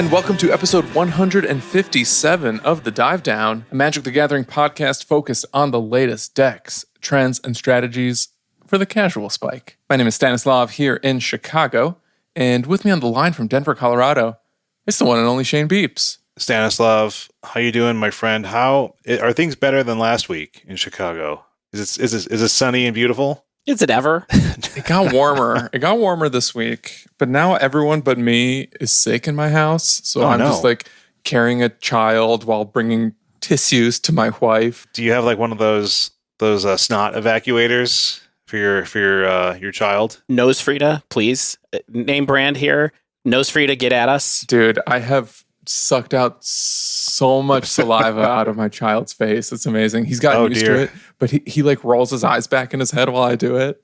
and welcome to episode 157 of The Dive Down, a Magic the Gathering podcast focused on the latest decks, trends, and strategies for the casual spike. My name is Stanislav here in Chicago, and with me on the line from Denver, Colorado, it's the one and only Shane Beeps. Stanislav, how you doing, my friend? How are things better than last week in Chicago? Is it sunny and beautiful? Is it ever? It got warmer. It got warmer this week, but now everyone but me is sick in my house. So I'm just like carrying a child while bringing tissues to my wife. Do you have like one of those snot evacuators for your child? Nose Frida, please. Name brand here. Nose Frida, get at us. Dude, I have sucked out so much saliva out of my child's face. It's amazing. He's gotten used to it, but he like rolls his eyes back in his head while I do it.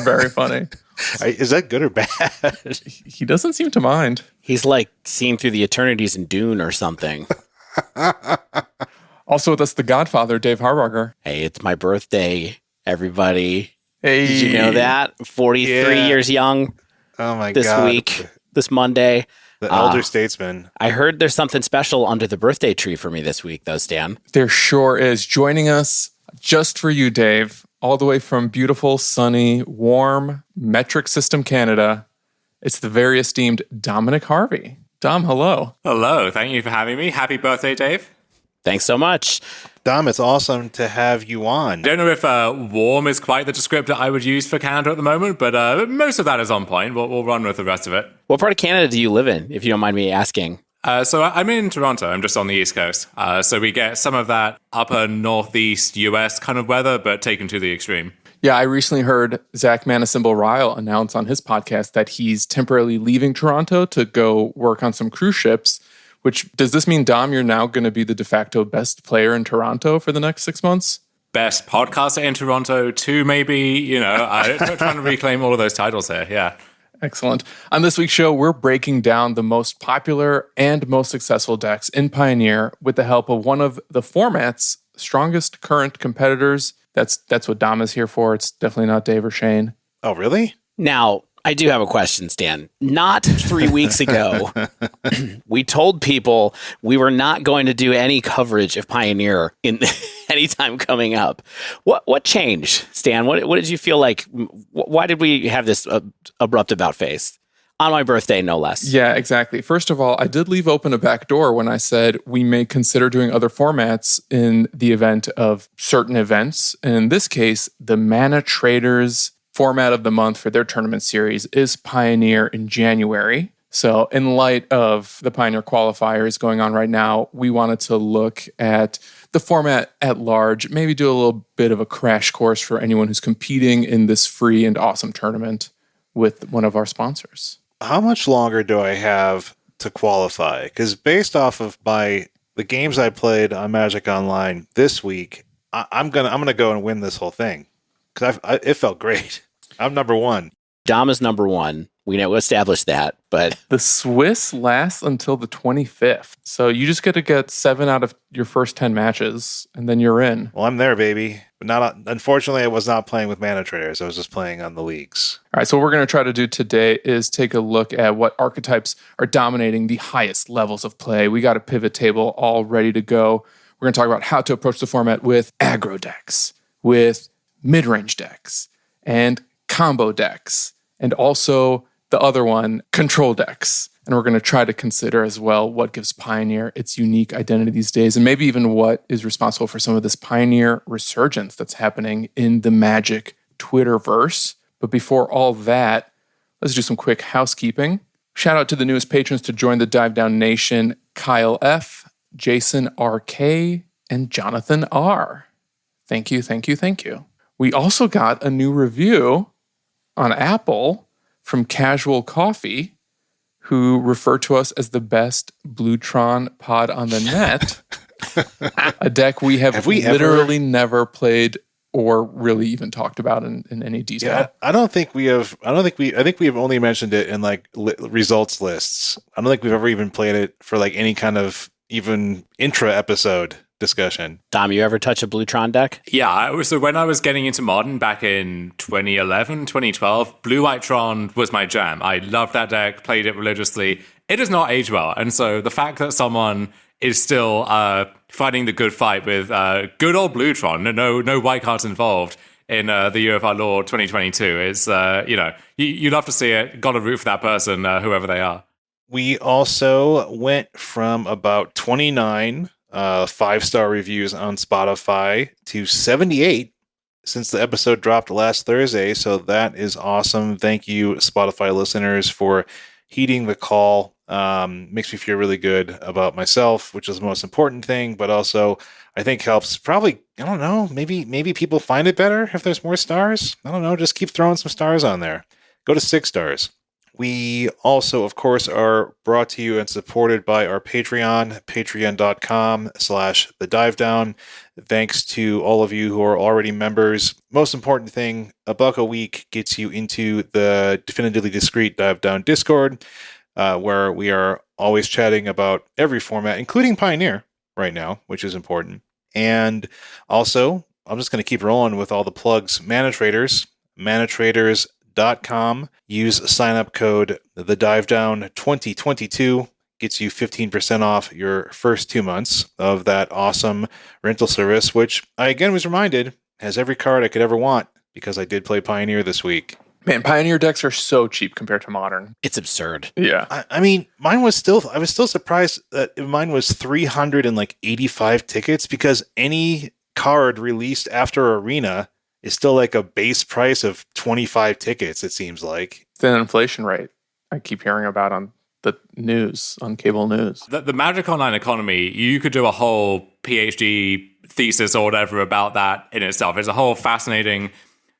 Very funny. Is that good or bad? He doesn't seem to mind. He's like seeing through the eternities in Dune or something. Also with us, the Godfather, Dave Harbarger. Hey, it's my birthday, everybody. Hey. Did you know that? 43 years young. Oh my this God. This week, this Monday. The elder statesman. I heard there's something special under the birthday tree for me this week, though, Stan. There sure is. Joining us just for you, Dave, all the way from beautiful, sunny, warm, metric system Canada, it's the very esteemed Dominic Harvey. Dom, hello. Hello. Thank you for having me. Happy birthday, Dave. Thanks so much. Dom, it's awesome to have you on. I don't know if warm is quite the descriptor I would use for Canada at the moment, but most of that is on point. We'll run with the rest of it. What part of Canada do you live in, if you don't mind me asking? So I'm in Toronto. I'm just on the East Coast. So we get some of that upper northeast US kind of weather, but taken to the extreme. Yeah, I recently heard Zach Manisymbol-Ryle announce on his podcast that he's temporarily leaving Toronto to go work on some cruise ships. Which, does this mean, Dom, you're now going to be the de facto best player in Toronto for the next 6 months? Best podcaster in Toronto, too, maybe. I'm trying to reclaim all of those titles here, yeah. Excellent. On this week's show, we're breaking down the most popular and most successful decks in Pioneer with the help of one of the format's strongest current competitors. That's what Dom is here for. It's definitely not Dave or Shane. Oh, really? Now, I do have a question, Stan. Not 3 weeks ago, we told people we were not going to do any coverage of Pioneer in any time coming up. What changed, Stan? What did you feel like? Why did we have this abrupt about face? On my birthday, no less. Yeah, exactly. First of all, I did leave open a back door when I said we may consider doing other formats in the event of certain events. And in this case, the Manatraders format of the month for their tournament series is Pioneer in January. So in light of the Pioneer qualifiers going on right now, we wanted to look at the format at large, maybe do a little bit of a crash course for anyone who's competing in this free and awesome tournament with one of our sponsors. How much longer do I have to qualify? Because based off of the games I played on Magic Online this week, I'm gonna go and win this whole thing. Because it felt great. I'm number one. Dom is number one. We know established that, but the Swiss lasts until the 25th. So you just get to get 7 out of your first 10 matches, and then you're in. Well, I'm there, baby. But unfortunately, I was not playing with Manatraders. I was just playing on the leagues. All right, so what we're going to try to do today is take a look at what archetypes are dominating the highest levels of play. We got a pivot table all ready to go. We're going to talk about how to approach the format with aggro decks, with mid-range decks, and combo decks, and also the other one, control decks. And we're going to try to consider as well what gives Pioneer its unique identity these days, and maybe even what is responsible for some of this Pioneer resurgence that's happening in the Magic Twitterverse. But before all that, let's do some quick housekeeping. Shout out to the newest patrons to join the Dive Down Nation: Kyle F., Jason R.K., and Jonathan R. Thank you, thank you, thank you. We also got a new review on Apple from Casual Coffee, who refer to us as the best Bluetron pod on the net. A deck we have literally never played or really even talked about in any detail. Yeah, I think we have only mentioned it in like results lists. I don't think we've ever even played it for like any kind of even intra episode discussion. Dom, you ever touch a Bluetron deck? Yeah, so when I was getting into Modern back in 2011, 2012, Blue White Tron was my jam. I loved that deck, played it religiously. it does not age well. And so the fact that someone is still fighting the good fight with good old Bluetron, no white cards involved in the year of our Lord 2022 is, you love to see it. Got to root for that person, whoever they are. We also went from about 29 5-star reviews on Spotify to 78 since the episode dropped last Thursday. So that is awesome. Thank you, Spotify listeners, for heeding the call. Makes me feel really good about myself, which is the most important thing, but also I think helps probably, I don't know, maybe people find it better if there's more stars. I don't know, just keep throwing some stars on there. Go to 6 stars. We also, of course, are brought to you and supported by our Patreon, patreon.com/thedivedown. Thanks to all of you who are already members. Most important thing, $1 a week gets you into the Definitively Discreet Dive Down Discord, where we are always chatting about every format, including Pioneer right now, which is important. And also, I'm just going to keep rolling with all the plugs. Manatraders, manatraders.com. Use sign-up code TheDiveDown2022. Gets you 15% off your first 2 months of that awesome rental service, which I again was reminded has every card I could ever want because I did play Pioneer this week. Man, Pioneer decks are so cheap compared to Modern. It's absurd. Yeah. I mean, I was still surprised that mine was 385 tickets because any card released after Arena is still like a base price of 25 tickets, it seems like. It's an inflation rate I keep hearing about on the news, on cable news. The Magic Online economy, you could do a whole PhD thesis or whatever about that in itself. It's a whole fascinating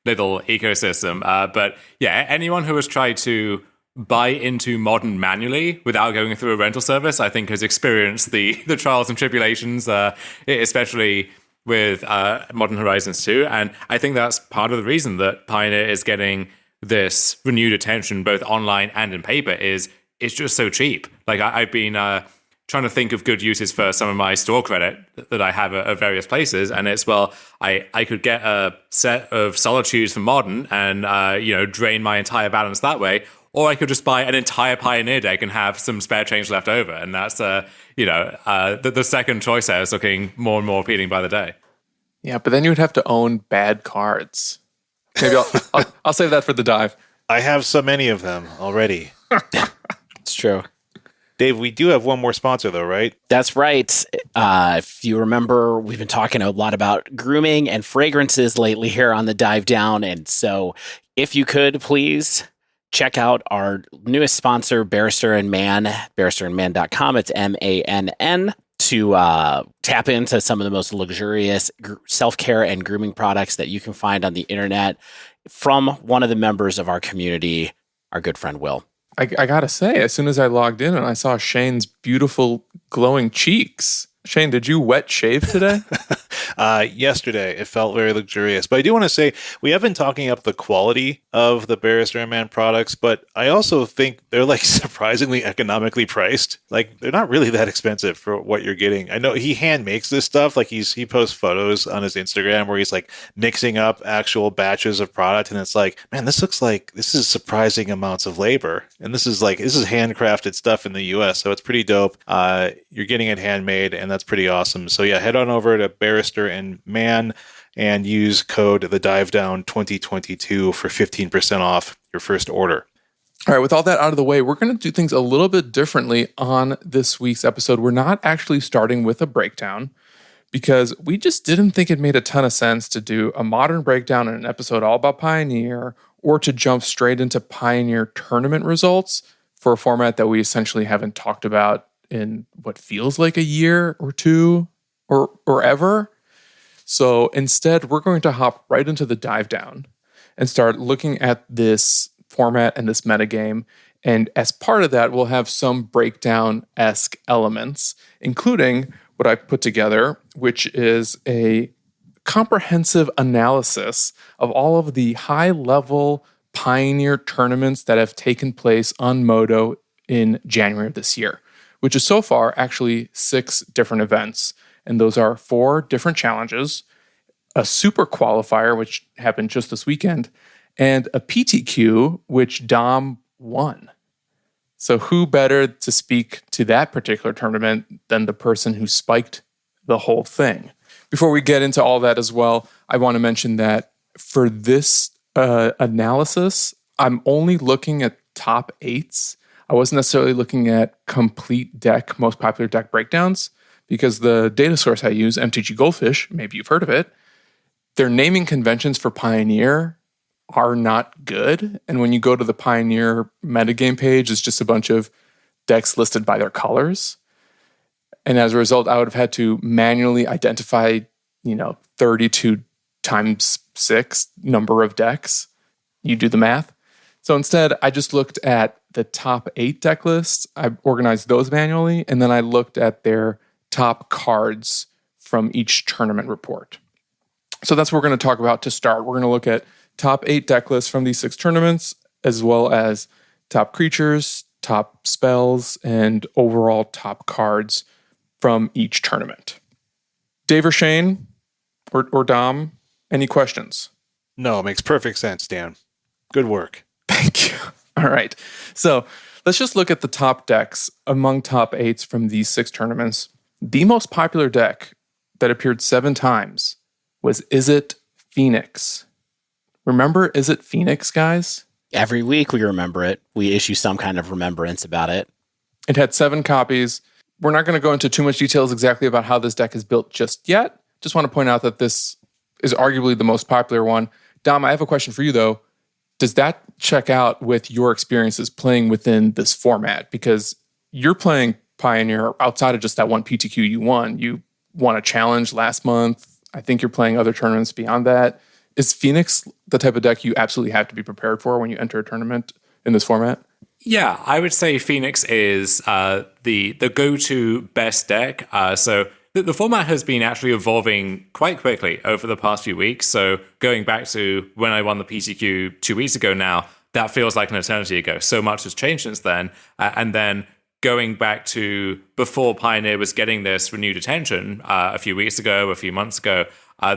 little ecosystem. But yeah, anyone who has tried to buy into Modern manually without going through a rental service, I think has experienced the trials and tribulations, especially with Modern Horizons 2. And I think that's part of the reason that Pioneer is getting this renewed attention, both online and in paper, is it's just so cheap. Like I've been trying to think of good uses for some of my store credit that I have at various places. And it's, well, I could get a set of Solitudes from Modern and, drain my entire balance that way. Or I could just buy an entire Pioneer deck and have some spare change left over. And that's, the second choice there is looking more and more appealing by the day. Yeah, but then you would have to own bad cards. Maybe I'll save that for the dive. I have so many of them already. It's true. Dave, we do have one more sponsor, though, right? That's right. If you remember, we've been talking a lot about grooming and fragrances lately here on the Dive Down. And so if you could, please check out our newest sponsor, Barrister and Man, barristerandman.com. It's MANN, to tap into some of the most luxurious self-care and grooming products that you can find on the internet from one of the members of our community, our good friend Will. I gotta say, as soon as I logged in and I saw Shane's beautiful glowing cheeks. Shane, did you wet shave today? Yesterday. It felt very luxurious. But I do want to say, we have been talking up the quality of the Barrister and Man products, but I also think they're like surprisingly economically priced. Like, they're not really that expensive for what you're getting. I know he hand makes this stuff. Like, he posts photos on his Instagram where he's like mixing up actual batches of product, and it's like, man, this looks like this is surprising amounts of labor. And this is handcrafted stuff in the US, so it's pretty dope. You're getting it handmade, and that's pretty awesome. So yeah, head on over to Barrister and Man and use code TheDiveDown2022 for 15% off your first order. All right, with all that out of the way, we're going to do things a little bit differently on this week's episode. We're not actually starting with a breakdown because we just didn't think it made a ton of sense to do a Modern breakdown in an episode all about Pioneer, or to jump straight into Pioneer tournament results for a format that we essentially haven't talked about in what feels like a year or two or ever. So instead, we're going to hop right into the dive down and start looking at this format and this metagame. And as part of that, we'll have some breakdown-esque elements, including what I put together, which is a comprehensive analysis of all of the high-level Pioneer tournaments that have taken place on Modo in January of this year, which is so far actually 6 different events. And those are 4 different challenges, a super qualifier, which happened just this weekend, and a PTQ, which Dom won. So who better to speak to that particular tournament than the person who spiked the whole thing? Before we get into all that as well, I want to mention that for this analysis, I'm only looking at top 8s. I wasn't necessarily looking at complete deck, most popular deck breakdowns, because the data source I use, MTG Goldfish, maybe you've heard of it, their naming conventions for Pioneer are not good. And when you go to the Pioneer metagame page, it's just a bunch of decks listed by their colors. And as a result, I would have had to manually identify, 32 times 6 number of decks. You do the math. So instead, I just looked at the top 8 deck lists. I organized those manually, and then I looked at their top cards from each tournament report. So that's what we're going to talk about to start. We're going to look at top 8 deck lists from these 6 tournaments, as well as top creatures, top spells, and overall top cards from each tournament. Dave or Shane or Dom, any questions? No, it makes perfect sense, Dan. Good work. Thank you. All right. So let's just look at the top decks among top 8s from these 6 tournaments. The most popular deck that appeared 7 times was Izzet Phoenix. Remember Izzet Phoenix, guys? Every week we remember it. We issue some kind of remembrance about it. It had 7 copies. We're not going to go into too much details exactly about how this deck is built just yet. Just want to point out that this is arguably the most popular one. Dom, I have a question for you, though. Does that check out with your experiences playing within this format? Because you're playing Pioneer outside of just that one PTQ you won. You won a challenge last month. I think you're playing other tournaments beyond that. Is Phoenix the type of deck you absolutely have to be prepared for when you enter a tournament in this format? Yeah, I would say Phoenix is the go-to best deck. So the format has been actually evolving quite quickly over the past few weeks. So going back to when I won the PTQ 2 weeks ago now, that feels like an eternity ago. So much has changed since then. And then going back to before Pioneer was getting this renewed attention a few weeks ago, a few months ago,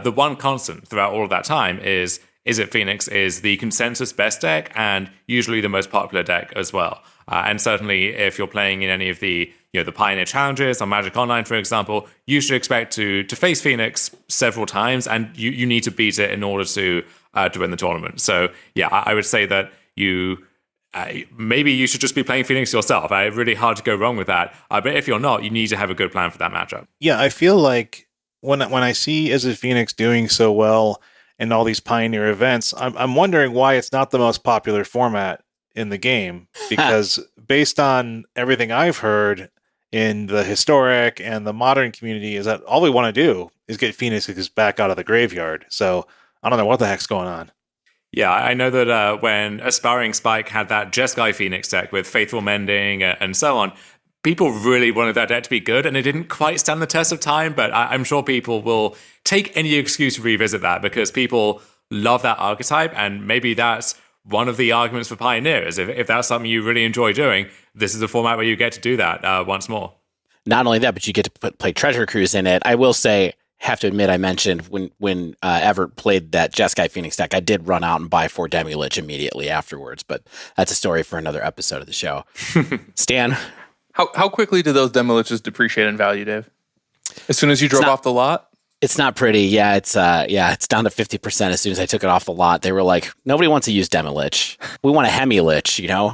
the one constant throughout all of that time is Izzet Phoenix is the consensus best deck and usually the most popular deck as well. And certainly if you're playing in any of the the Pioneer challenges on Magic Online, for example, you should expect to face Phoenix several times, and you need to beat it in order to win the tournament. So yeah, I would say that maybe you should just be playing Phoenix yourself. Really hard to go wrong with that. But if you're not, you need to have a good plan for that matchup. Yeah, I feel like when I see Izzet Phoenix doing so well in all these Pioneer events, I'm wondering why it's not the most popular format in the game. Because based on everything I've heard in the historic and the modern community, is that all we want to do is get Phoenixes back out of the graveyard. So I don't know what the heck's going on. Yeah, I know that when Aspiring Spike had that Jeskai Phoenix deck with Faithful Mending and so on, people really wanted that deck to be good, and it didn't quite stand the test of time, but I'm sure people will take any excuse to revisit that because people love that archetype, and maybe that's one of the arguments for Pioneer is if that's something you really enjoy doing, this is a format where you get to do that once more. Not only that, but you get to play Treasure Cruise in it. I will say, have to admit, I mentioned when Everett played that Jeskai Phoenix deck, I did run out and buy 4 Demi-Lich immediately afterwards, but that's a story for another episode of the show. Stan? How quickly did those Demi-Liches depreciate in value, Dave? As soon as you drove off the lot? It's not pretty. Yeah, it's down to 50% as soon as I took it off the lot. They were like, nobody wants to use Demi-Lich. We want a Hemi-Lich, Yeah,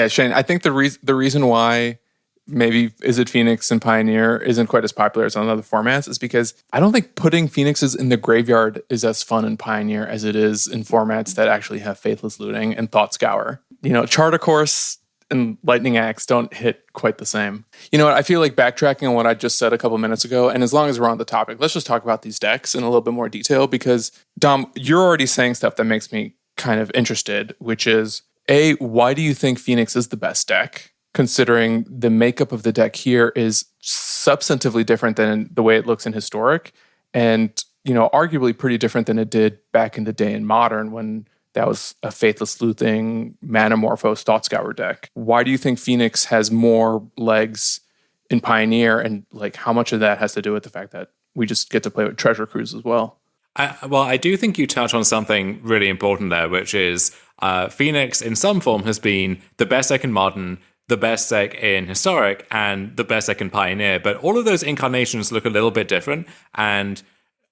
Shane, I think the reason why maybe Izzet Phoenix and Pioneer isn't quite as popular as on other formats is because I don't think putting Phoenixes in the graveyard is as fun in Pioneer as it is in formats that actually have Faithless Looting and Thought Scour. Charter Course and Lightning Axe don't hit quite the same. You know what? I feel like backtracking on what I just said a couple minutes ago, and as long as we're on the topic, let's just talk about these decks in a little bit more detail because, Dom, you're already saying stuff that makes me kind of interested, which is, A, why do you think Phoenix is the best deck, considering the makeup of the deck here is substantively different than the way it looks in Historic, and, arguably pretty different than it did back in the day in Modern when that was a Faithless Looting, Manamorphose, Thought Scour deck. Why do you think Phoenix has more legs in Pioneer, and how much of that has to do with the fact that we just get to play with Treasure Cruise as well? I do think you touch on something really important there, which is Phoenix in some form has been the best deck in Modern, the best deck in Historic, and the best deck in Pioneer. But all of those incarnations look a little bit different, and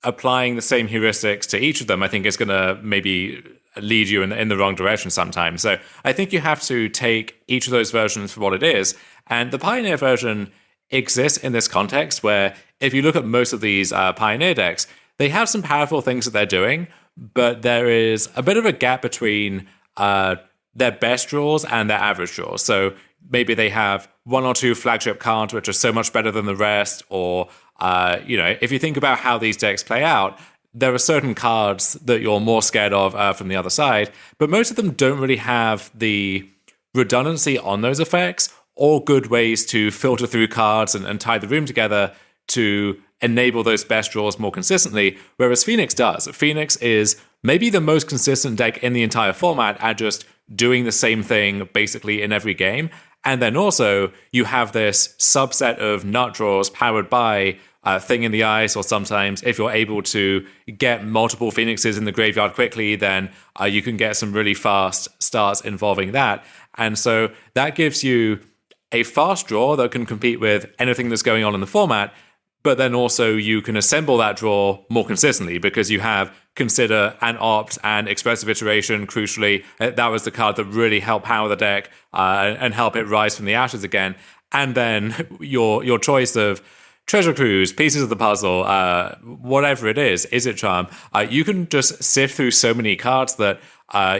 applying the same heuristics to each of them, I think, is going to maybe lead you in the wrong direction sometimes. So I think you have to take each of those versions for what it is. And the Pioneer version exists in this context where if you look at most of these Pioneer decks, they have some powerful things that they're doing, but there is a bit of a gap between their best draws and their average draws. So maybe they have one or two flagship cards which are so much better than the rest, or if you think about how these decks play out, there are certain cards that you're more scared of from the other side, but most of them don't really have the redundancy on those effects or good ways to filter through cards and tie the room together to enable those best draws more consistently, whereas Phoenix does. Phoenix is maybe the most consistent deck in the entire format at just doing the same thing basically in every game. And then also you have this subset of nut draws powered by Thing in the Ice, or sometimes if you're able to get multiple Phoenixes in the graveyard quickly, then you can get some really fast starts involving that. And so that gives you a fast draw that can compete with anything that's going on in the format, but then also you can assemble that draw more consistently because you have Consider and Opt and Expressive Iteration, crucially. That was the card that really helped power the deck and help it rise from the ashes again. And then your choice of Treasure Cruise, Pieces of the Puzzle, whatever it is Izzet Charm, you can just sift through so many cards that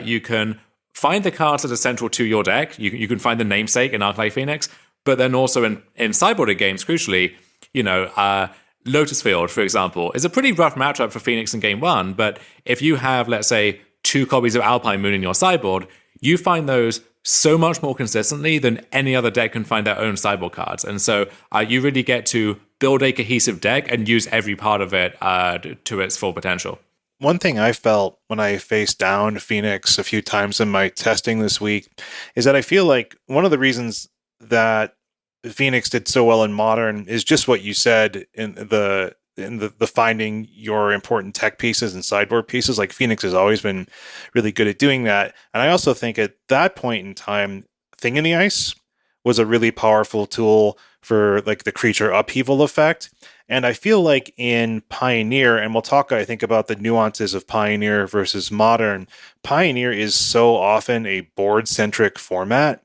you can find the cards that are central to your deck. You can find the namesake in Arclight Phoenix, but then also in sideboarded games, crucially, Lotus Field, for example, is a pretty rough matchup for Phoenix in game one. But if you have, let's say, 2 copies of Alpine Moon in your sideboard, you find those so much more consistently than any other deck can find their own sideboard cards. And so you really get to build a cohesive deck and use every part of it to its full potential. One thing I felt when I faced down Phoenix a few times in my testing this week is that I feel like one of the reasons that Phoenix did so well in Modern is just what you said in the finding your important tech pieces and sideboard pieces. Like Phoenix has always been really good at doing that. And I also think at that point in time, Thing in the Ice was a really powerful tool for like the creature upheaval effect. And I feel like in Pioneer, and we'll talk, I think, about the nuances of Pioneer versus Modern, Pioneer is so often a board-centric format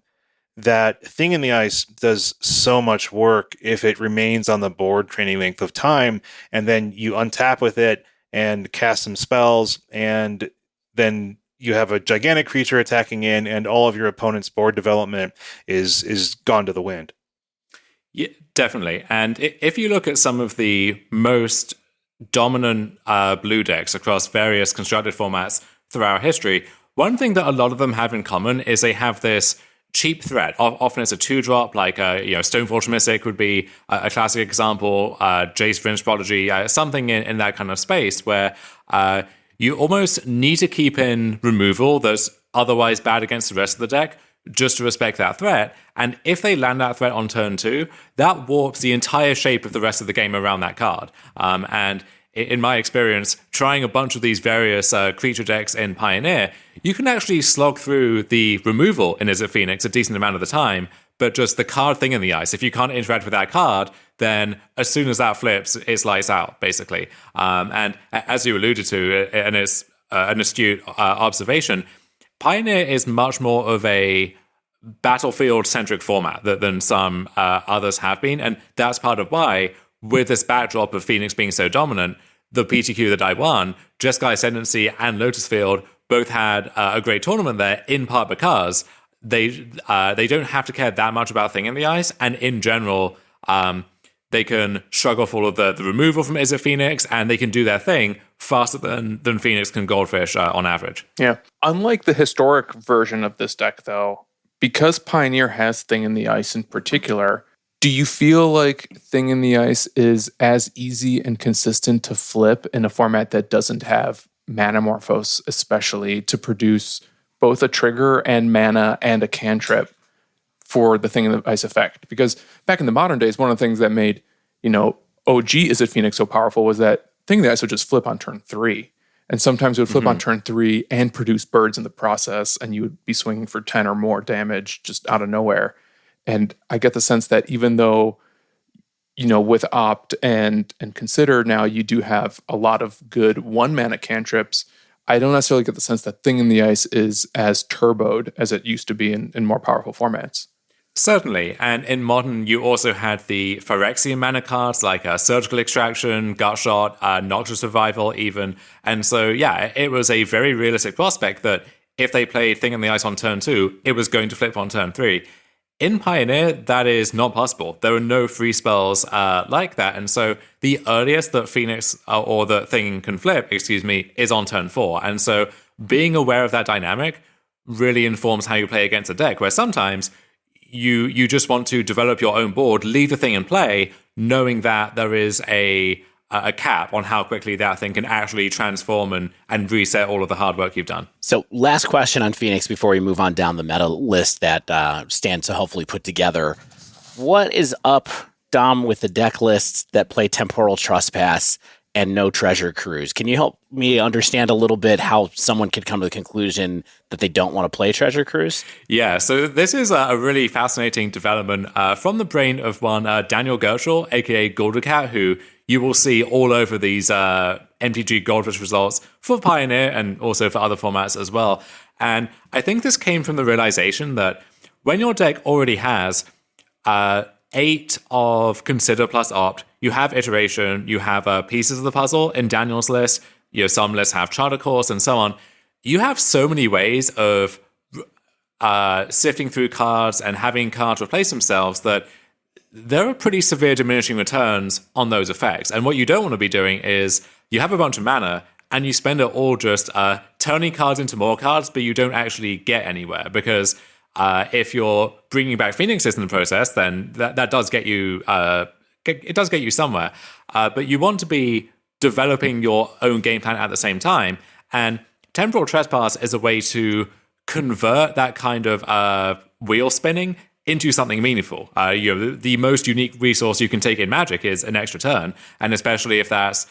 that Thing in the Ice does so much work if it remains on the board for any length of time, and then you untap with it and cast some spells, and then you have a gigantic creature attacking in, and all of your opponent's board development is gone to the wind. Yeah, definitely. And if you look at some of the most dominant blue decks across various constructed formats throughout history, one thing that a lot of them have in common is they have this cheap threat. Often it's a 2-drop, like Stoneforge Mystic would be a classic example, Jace Fringe Prodigy, something in that kind of space where you almost need to keep in removal that's otherwise bad against the rest of the deck just to respect that threat. And if they land that threat on turn 2, that warps the entire shape of the rest of the game around that card. And in my experience, trying a bunch of these various creature decks in Pioneer, you can actually slog through the removal in Izzet Phoenix a decent amount of the time, but just the card Thing in the Ice, if you can't interact with that card, then as soon as that flips, it's lights out, basically. And as you alluded to, and it's an astute observation, Pioneer is much more of a battlefield-centric format than some others have been, and that's part of why, with this backdrop of Phoenix being so dominant, the PTQ that I won, Jeskai Ascendancy and Lotus Field both had a great tournament there, in part because they don't have to care that much about Thing in the Ice, and in general, they can shrug off all of the removal from Izzet Phoenix, and they can do their thing faster than Phoenix can Goldfish on average. Yeah. Unlike the historic version of this deck, though, because Pioneer has Thing in the Ice in particular, do you feel like Thing in the Ice is as easy and consistent to flip in a format that doesn't have Manamorphose, especially to produce both a trigger and mana and a cantrip for the Thing in the Ice effect? Because back in the modern days, one of the things that made, OG Izzet Phoenix so powerful was that Thing of the Ice would just flip on turn 3. And sometimes it would flip on turn 3 and produce birds in the process, and you would be swinging for 10 or more damage just out of nowhere. And I get the sense that even though, with Opt and Consider now you do have a lot of good 1-mana cantrips, I don't necessarily get the sense that Thing in the Ice is as turboed as it used to be in more powerful formats. Certainly, and in Modern, you also had the Phyrexian mana cards like Surgical Extraction, Gutshot, Noxious Survival even, and so it was a very realistic prospect that if they played Thing in the Ice on turn 2, it was going to flip on turn 3. In Pioneer, that is not possible. There are no free spells like that, and so the earliest that Phoenix or that Thing can flip, is on turn 4, and so being aware of that dynamic really informs how you play against a deck, where sometimes you just want to develop your own board, leave the thing in play, knowing that there is a cap on how quickly that thing can actually transform and reset all of the hard work you've done. So last question on Phoenix before we move on down the meta list that Stan to hopefully put together. What is up, Dom, with the deck lists that play Temporal Trespass and no Treasure Cruise? Can you help me understand a little bit how someone could come to the conclusion that they don't want to play Treasure Cruise? Yeah, so this is a really fascinating development from the brain of one Daniel Gertschel, aka Goldercat, who you will see all over these MTG Goldfish results for Pioneer and also for other formats as well. And I think this came from the realization that when your deck already has 8 of Consider plus Opt, you have Iteration, you have pieces of the puzzle in Daniel's list, some lists have Charter Course and so on. You have so many ways of sifting through cards and having cards replace themselves that there are pretty severe diminishing returns on those effects. And what you don't want to be doing is you have a bunch of mana and you spend it all just turning cards into more cards, but you don't actually get anywhere because if you're bringing back Phoenixes in the process, then that does get you it does get you somewhere. But you want to be developing your own game plan at the same time. And Temporal Trespass is a way to convert that kind of wheel spinning into something meaningful. The most unique resource you can take in Magic is an extra turn, and especially if that's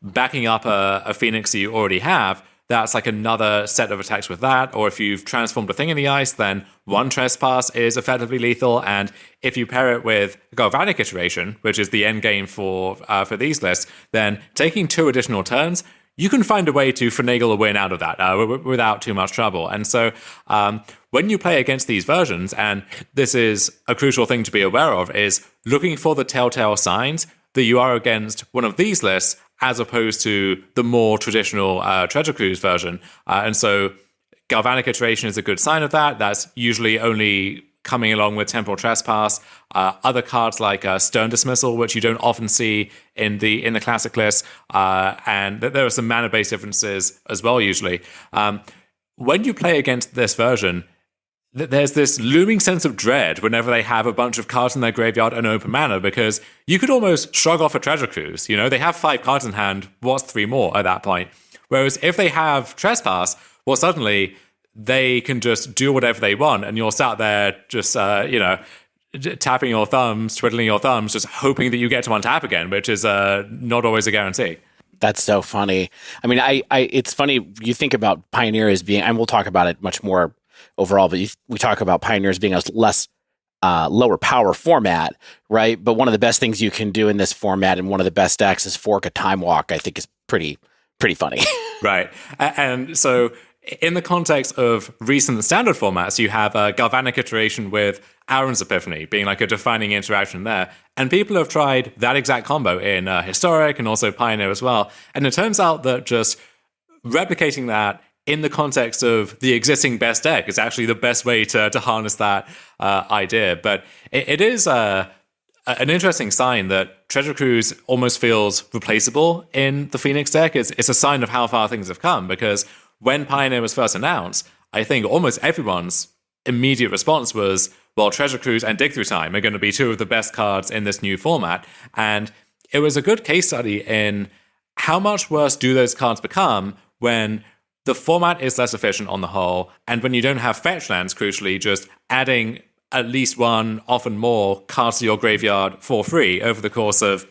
backing up a Phoenix that you already have, that's like another set of attacks with that. Or if you've transformed a Thing in the Ice, then 1 Trespass is effectively lethal. And if you pair it with Galvanic Iteration, which is the end game for these lists, then taking 2 additional turns, you can find a way to finagle a win out of that without too much trouble. And so when you play against these versions, and this is a crucial thing to be aware of, is looking for the telltale signs that you are against one of these lists as opposed to the more traditional Treasure Cruise version. And so Galvanic Iteration is a good sign of that. That's usually only coming along with Temporal Trespass. Other cards like Stern Dismissal, which you don't often see in the classic list, and there are some mana-based differences as well usually. When you play against this version, there's this looming sense of dread whenever they have a bunch of cards in their graveyard and open mana, because you could almost shrug off a Treasure Cruise. They have 5 cards in hand. What's 3 more at that point? Whereas if they have Trespass, well, suddenly they can just do whatever they want, and you're sat there just, tapping your thumbs, twiddling your thumbs, just hoping that you get to untap again, which is not always a guarantee. That's so funny. I mean, it's funny, you think about Pioneer as being, and we'll talk about it much more overall, but we talk about Pioneer as being a less lower power format, right? But one of the best things you can do in this format, and one of the best decks is fork a Time Walk, I think is pretty funny. Right. And so in the context of recent standard formats, you have a Galvanic Iteration with Aaron's Epiphany being like a defining interaction there. And people have tried that exact combo in Historic and also Pioneer as well. And it turns out that just replicating that in the context of the existing best deck is actually the best way to harness that idea. But it is an interesting sign that Treasure Cruise almost feels replaceable in the Phoenix deck. It's a sign of how far things have come, because when Pioneer was first announced, I think almost everyone's immediate response was, well, Treasure Cruise and Dig Through Time are going to be 2 of the best cards in this new format. And it was a good case study in how much worse do those cards become when the format is less efficient on the whole, and when you don't have fetch lands, crucially, just adding at least 1, often more, cards to your graveyard for free over the course of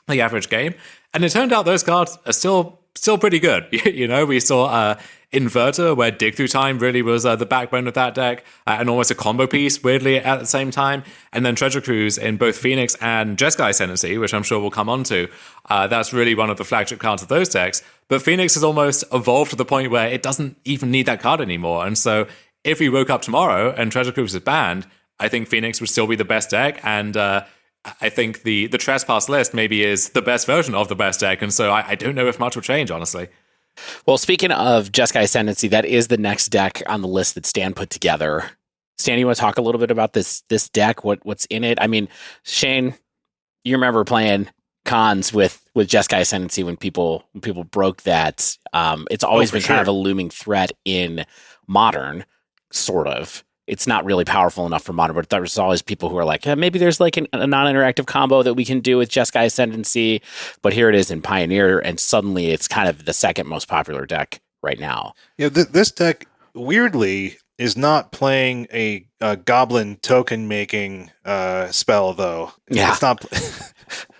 the average game. And it turned out those cards are still pretty good. We saw Inverter, where Dig Through Time really was the backbone of that deck, and almost a combo piece, weirdly, at the same time. And then Treasure Cruise in both Phoenix and Jeskai Ascendancy, which I'm sure we'll come on to. That's really one of the flagship cards of those decks. But Phoenix has almost evolved to the point where it doesn't even need that card anymore. And so if we woke up tomorrow and Treasure Cruise is banned, I think Phoenix would still be the best deck. And I think the Trespass list maybe is the best version of the best deck. And so I don't know if much will change, honestly. Well, speaking of Jeskai Ascendancy, that is the next deck on the list that Stan put together. Stan, you want to talk a little bit about this deck? What's in it? I mean, Shane, you remember playing cons with Jeskai Ascendancy when people broke that. It's always been kind of a looming threat in Modern, sort of. It's not really powerful enough for Modern, but there's always people who are like, maybe there's like a non-interactive combo that we can do with Jeskai Ascendancy, but here it is in Pioneer, and suddenly it's kind of the second most popular deck right now. Yeah, this deck, weirdly, is not playing a goblin token making spell, though. Yeah. It's not...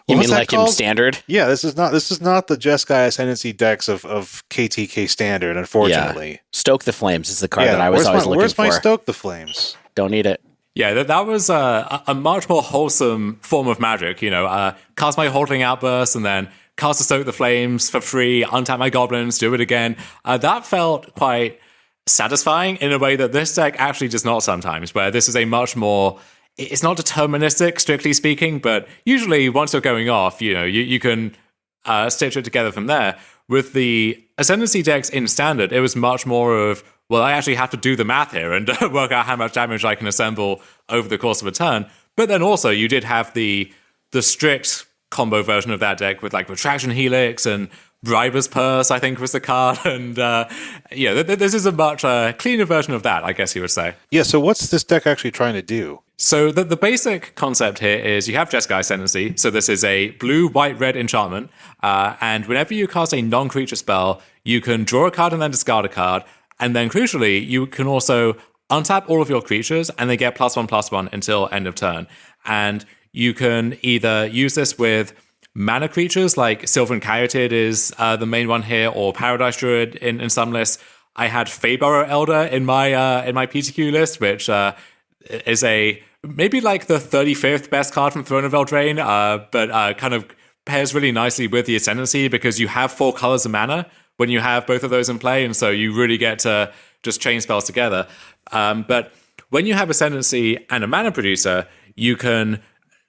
You mean like in Standard? Yeah, this is not the Jeskai Ascendancy decks of KTK Standard, unfortunately. Yeah. Stoke the Flames is the card that I was always looking for. Where's my Stoke the Flames? Don't need it. Yeah, that was a much more wholesome form of Magic. Cast my Halting Outburst and then cast a Stoke the Flames for free, untap my goblins, do it again. That felt quite satisfying in a way that this deck actually does not sometimes, where this is a much more... It's not deterministic, strictly speaking, but usually once you're going off, you can stitch it together from there. With the Ascendancy decks in Standard, it was much more of, well, I actually have to do the math here and work out how much damage I can assemble over the course of a turn. But then also you did have the strict combo version of that deck with like Retraction Helix and Briber's Purse, I think was the card. And this is a much cleaner version of that, I guess you would say. Yeah, so what's this deck actually trying to do? So the basic concept here is you have Jeskai Ascendancy. So this is a blue, white, red enchantment. And whenever you cast a non-creature spell, you can draw a card and then discard a card. And then crucially, you can also untap all of your creatures and they get +1/+1 until end of turn. And you can either use this with mana creatures, like Sylvan Caryatid is the main one here, or Paradise Druid in some lists. I had Feyburrow Elder in my PTQ list, which is maybe like the 35th best card from Throne of Eldraine, but kind of pairs really nicely with the Ascendancy because you have 4 colors of mana when you have both of those in play, and so you really get to just chain spells together. But when you have Ascendancy and a mana producer, you can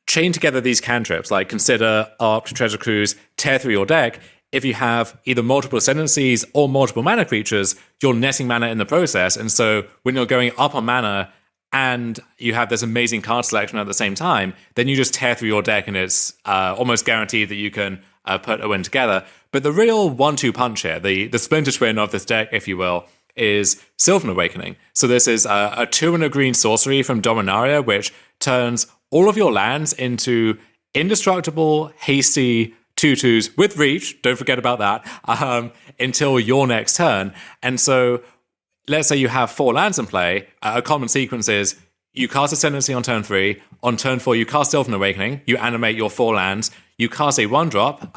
chain together these cantrips, like Consider, Arc, Treasure Cruise, tear through your deck. If you have either multiple Ascendancies or multiple mana creatures, you're netting mana in the process, and so when you're going up on mana and you have this amazing card selection at the same time, then you just tear through your deck and it's almost guaranteed that you can put a win together. But the real 1-2 punch here, the splinter twin of this deck, if you will, is Sylvan Awakening. So this is a 2 and a green sorcery from Dominaria, which turns all of your lands into indestructible, hasty 2/2s with reach, don't forget about that, until your next turn. And so let's say you have 4 lands in play. A common sequence is you cast Ascendancy on turn 3. On turn 4, you cast Sylvan Awakening. You animate your 4 lands. You cast a 1-drop,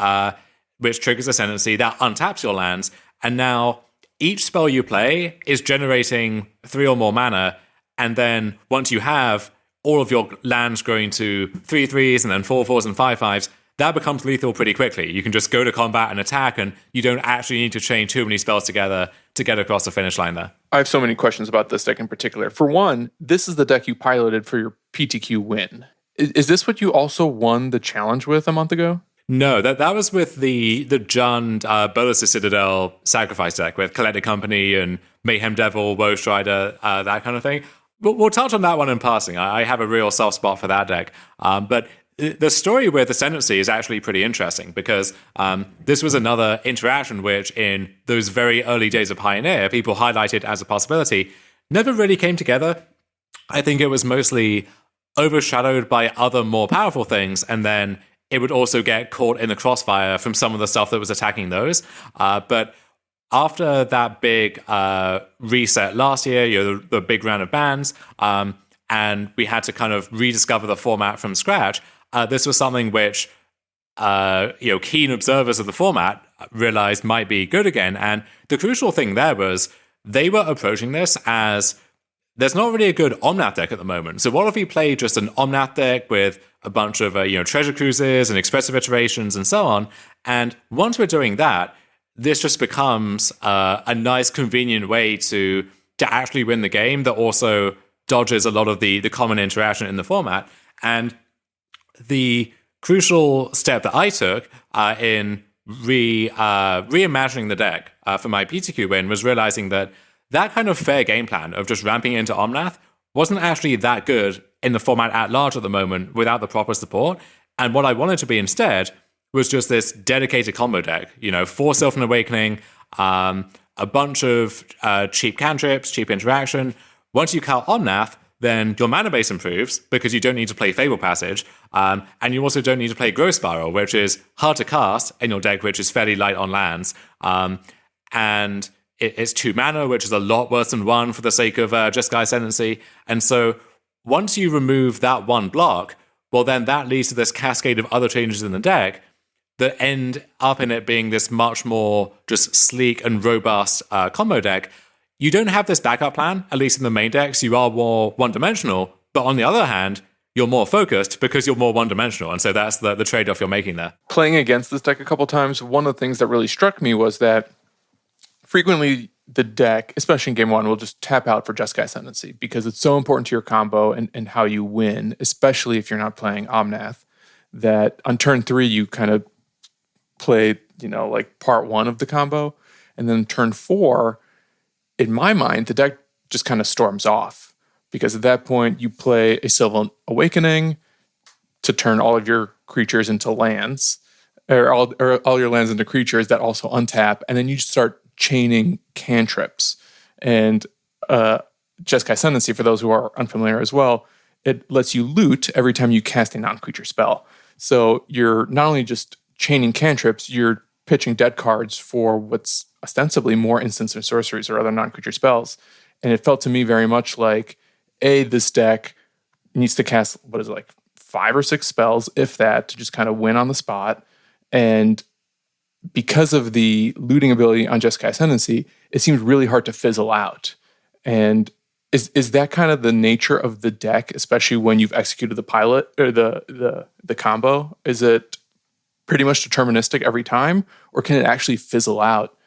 which triggers Ascendancy. That untaps your lands. And now each spell you play is generating 3 or more mana. And then once you have all of your lands growing to 3/3s and then 4/4s and 5/5s, that becomes lethal pretty quickly. You can just go to combat and attack, and you don't actually need to chain too many spells together to get across the finish line there. I have so many questions about this deck in particular. For one, this is the deck you piloted for your PTQ win. Is this what you also won the challenge with a month ago? No, that was with the Jund Bolas Citadel Sacrifice deck with Collected Company and Mayhem Devil, Woe Strider, that kind of thing. We'll touch on that one in passing. I have a real soft spot for that deck. But the story with Ascendancy is actually pretty interesting because this was another interaction which in those very early days of Pioneer, people highlighted as a possibility, never really came together. I think it was mostly overshadowed by other more powerful things, and then it would also get caught in the crossfire from some of the stuff that was attacking those. But after that big reset last year, the big round of bans, and we had to kind of rediscover the format from scratch, this was something which keen observers of the format realized might be good again. And the crucial thing there was they were approaching this as there's not really a good Omnath deck at the moment. So what if we play just an Omnath deck with a bunch of treasure cruises and expressive iterations and so on? And once we're doing that, this just becomes a nice, convenient way to actually win the game that also dodges a lot of the common interaction in the format. And the crucial step that I took in reimagining the deck for my PTQ win was realizing that kind of fair game plan of just ramping into Omnath wasn't actually that good in the format at large at the moment without the proper support. And what I wanted to be instead was just this dedicated combo deck, 4 Sylvan Awakening, a bunch of cheap cantrips, cheap interaction. Once you count Omnath, then your mana base improves because you don't need to play Fable Passage, and you also don't need to play Growth Spiral, which is hard to cast in your deck, which is fairly light on lands. And it's 2 mana, which is a lot worse than 1 for the sake of Jeskai Ascendancy. And so once you remove that one block, well, then that leads to this cascade of other changes in the deck that end up in it being this much more just sleek and robust combo deck. You don't have this backup plan, at least in the main decks. You are more one-dimensional, but on the other hand, you're more focused because you're more one-dimensional. And so that's the trade-off you're making there. Playing against this deck a couple times, one of the things that really struck me was that frequently the deck, especially in game 1, will just tap out for Jeskai Ascendancy because it's so important to your combo and how you win, especially if you're not playing Omnath, that on turn 3 you kind of play, like part 1 of the combo. And then turn 4, in my mind, the deck just kind of storms off because at that point you play a Sylvan Awakening to turn all of your creatures into lands, or all your lands into creatures that also untap, and then you start chaining cantrips. And Jeskai Ascendancy, for those who are unfamiliar as well, it lets you loot every time you cast a non-creature spell. So you're not only just chaining cantrips, you're pitching dead cards for what's ostensibly more instants or sorceries or other non-creature spells. And it felt to me very much like, this deck needs to cast, 5 or 6 spells, if that, to just kind of win on the spot. And because of the looting ability on Jeskai Ascendancy, it seems really hard to fizzle out. And is that kind of the nature of the deck, especially when you've executed the pilot or the combo? Is it pretty much deterministic every time, or can it actually fizzle out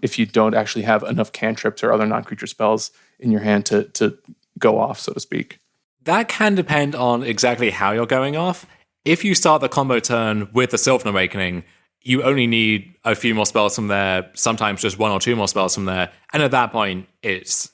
if you don't actually have enough cantrips or other non-creature spells in your hand to go off, so to speak? That can depend on exactly how you're going off. If you start the combo turn with the Sylvan Awakening, you only need a few more spells from there, sometimes just 1 or 2 more spells from there, and at that point, it's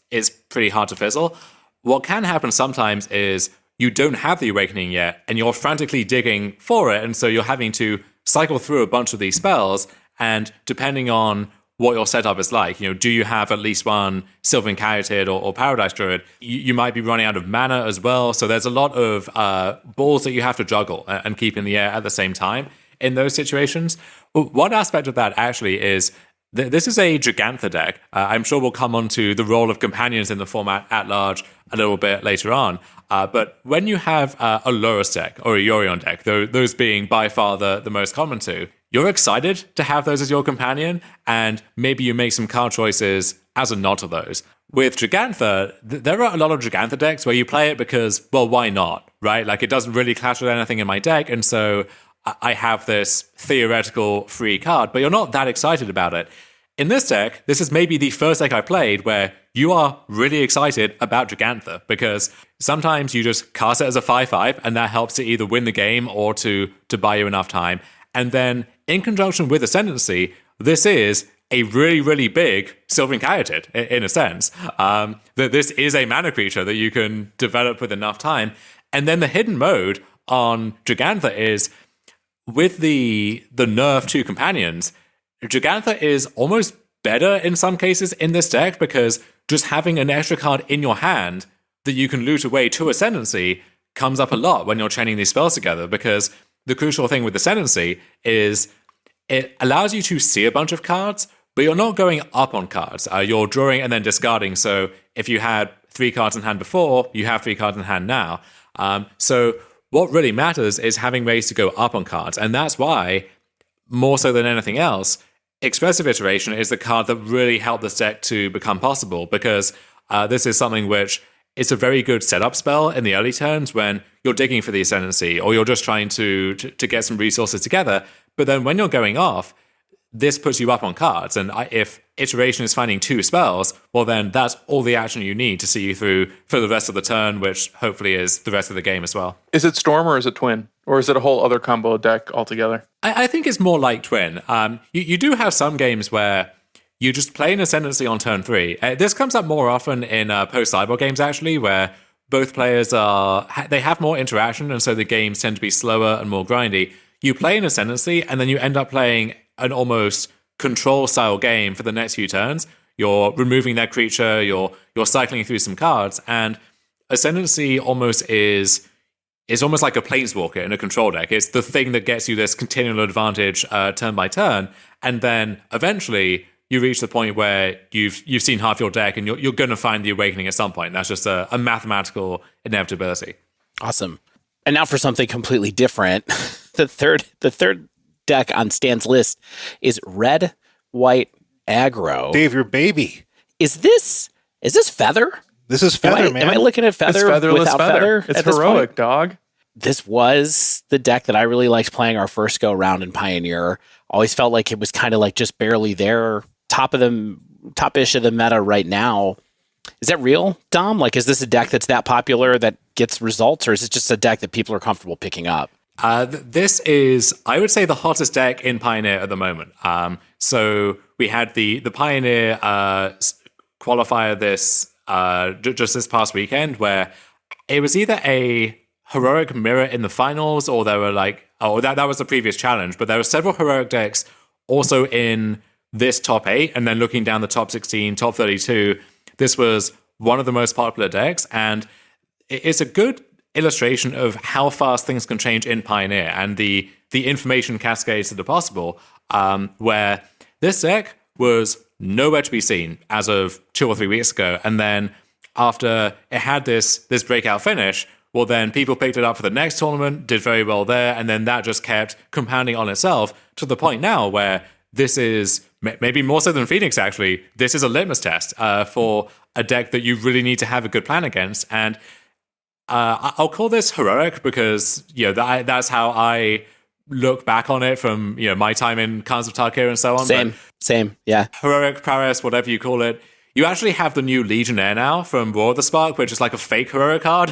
pretty hard to fizzle. What can happen sometimes is you don't have the Awakening yet, and you're frantically digging for it, and so you're having to cycle through a bunch of these spells, and depending on what your setup is like, do you have at least 1 Sylvan Caryatid or Paradise Druid? You might be running out of mana as well, so there's a lot of balls that you have to juggle and keep in the air at the same time in those situations. One aspect of that actually is this is a Gigantha deck. I'm sure we'll come on to the role of companions in the format at large a little bit later on. But when you have a Lurrus deck or a Yorion deck, those being by far the most common two, you're excited to have those as your companion, and maybe you make some card choices as a nod to those. With Gigantha, there are a lot of Gigantha decks where you play it because, well, why not, right? Like, it doesn't really clash with anything in my deck, and so I have this theoretical free card, but you're not that excited about it. In this deck, this is maybe the first deck I played where you are really excited about Gigantha, because sometimes you just cast it as a 5/5, and that helps to either win the game or to buy you enough time. And then, in conjunction with Ascendancy, this is a really, really big Sylvan Caryatid, in a sense. That this is a mana creature that you can develop with enough time. And then the hidden mode on Gigantha is, with the nerf to companions, Gigantha is almost better in some cases in this deck, because just having an extra card in your hand that you can loot away to Ascendancy comes up a lot when you're chaining these spells together, because the crucial thing with Ascendancy is it allows you to see a bunch of cards, but you're not going up on cards. You're drawing and then discarding. So if you had 3 cards in hand before, you have 3 cards in hand now. So what really matters is having ways to go up on cards. And that's why, more so than anything else, Expressive Iteration is the card that really helped this deck to become possible, because this is something which is a very good setup spell in the early turns when you're digging for the Ascendancy or you're just trying to get some resources together. But then when you're going off, this puts you up on cards. And if Iteration is finding 2 spells, well, then that's all the action you need to see you through for the rest of the turn, which hopefully is the rest of the game as well. Is it Storm or is it Twin? Or is it a whole other combo deck altogether? I think it's more like Twin. You do have some games where you just play an Ascendancy on turn 3. This comes up more often in post-Cyborg games, actually, where both players they have more interaction, and so the games tend to be slower and more grindy. You play an Ascendancy, and then you end up playing an almost control-style game for the next few turns. You're removing that creature, you're cycling through some cards, and Ascendancy almost is almost like a Planeswalker in a control deck. It's the thing that gets you this continual advantage turn by turn, and then eventually you reach the point where you've seen half your deck, and you're going to find the Awakening at some point. That's just a mathematical inevitability. Awesome. And now for something completely different. The third deck on Stan's list is red, white, aggro. Dave, your baby. Is this Feather? This is Feather, man. Am I looking at Feather It's featherless without Feather? It's heroic, dog. This was the deck that I really liked playing our first go round in Pioneer. Always felt like it was kind of like just barely there, top-ish of the meta right now. Is that real, Dom? Like, is this a deck that's that popular that gets results, or is it just a deck that people are comfortable picking up? This is, I would say, the hottest deck in Pioneer at the moment. So we had the Pioneer qualifier just this past weekend, where it was either a heroic mirror in the finals, or there were that was the previous challenge, but there were several heroic decks also in this top 8, and then looking down the top 16, top 32, this was one of the most popular decks, and it's a good illustration of how fast things can change in Pioneer and the information cascades that are possible, where this deck was nowhere to be seen as of 2 or 3 weeks ago, and then after it had this breakout finish, well, then people picked it up for the next tournament, did very well there, and then that just kept compounding on itself to the point now where this is, maybe more so than Phoenix actually, this is a litmus test for a deck that you really need to have a good plan against. And I'll call this heroic because that's how I look back on it from my time in Khans of Tarkir and so on. Same, yeah. Heroic, prowess, whatever you call it. You actually have the new Legionnaire now from War of the Spark, which is like a fake heroic card.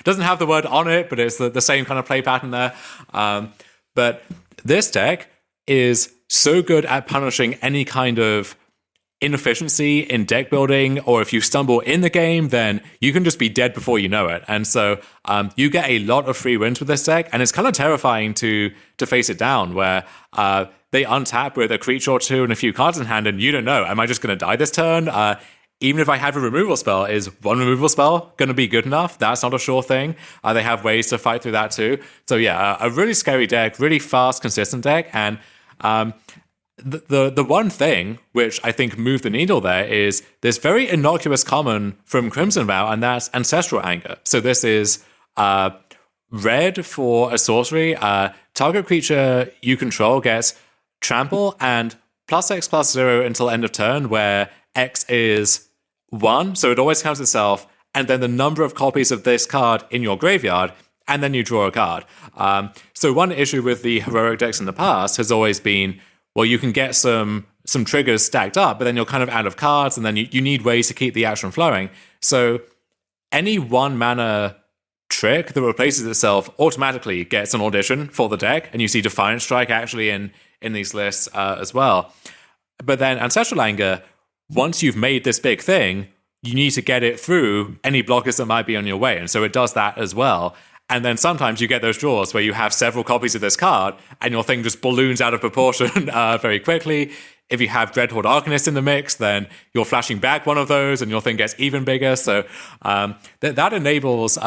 Doesn't have the word on it, but it's the same kind of play pattern there. But this deck is so good at punishing any kind of inefficiency in deck building, or if you stumble in the game, then you can just be dead before you know it. And so you get a lot of free wins with this deck, and it's kind of terrifying to face it down, where they untap with a creature or two and a few cards in hand, and you don't know, am I just going to die this turn? Even if I have a removal spell, is one removal spell going to be good enough? That's not a sure thing. They have ways to fight through that too. So yeah, a really scary deck, really fast, consistent deck. And the one thing which I think moved the needle there is this very innocuous common from Crimson Vow, and that's Ancestral Anger. So this is red for a sorcery. Target creature you control gets trample and +X/+0 until end of turn, where X is 1, so it always counts itself, and then the number of copies of this card in your graveyard, and then you draw a card. So one issue with the heroic decks in the past has always been, well, you can get some triggers stacked up, but then you're kind of out of cards, and then you need ways to keep the action flowing. So any 1 mana trick that replaces itself automatically gets an audition for the deck, and you see Defiant Strike actually in these lists as well. But then Ancestral Anger, once you've made this big thing, you need to get it through any blockers that might be on your way, and so it does that as well. And then sometimes you get those draws where you have several copies of this card, and your thing just balloons out of proportion very quickly. If you have Dreadhorde Arcanist in the mix, then you're flashing back one of those, and your thing gets even bigger. So that enables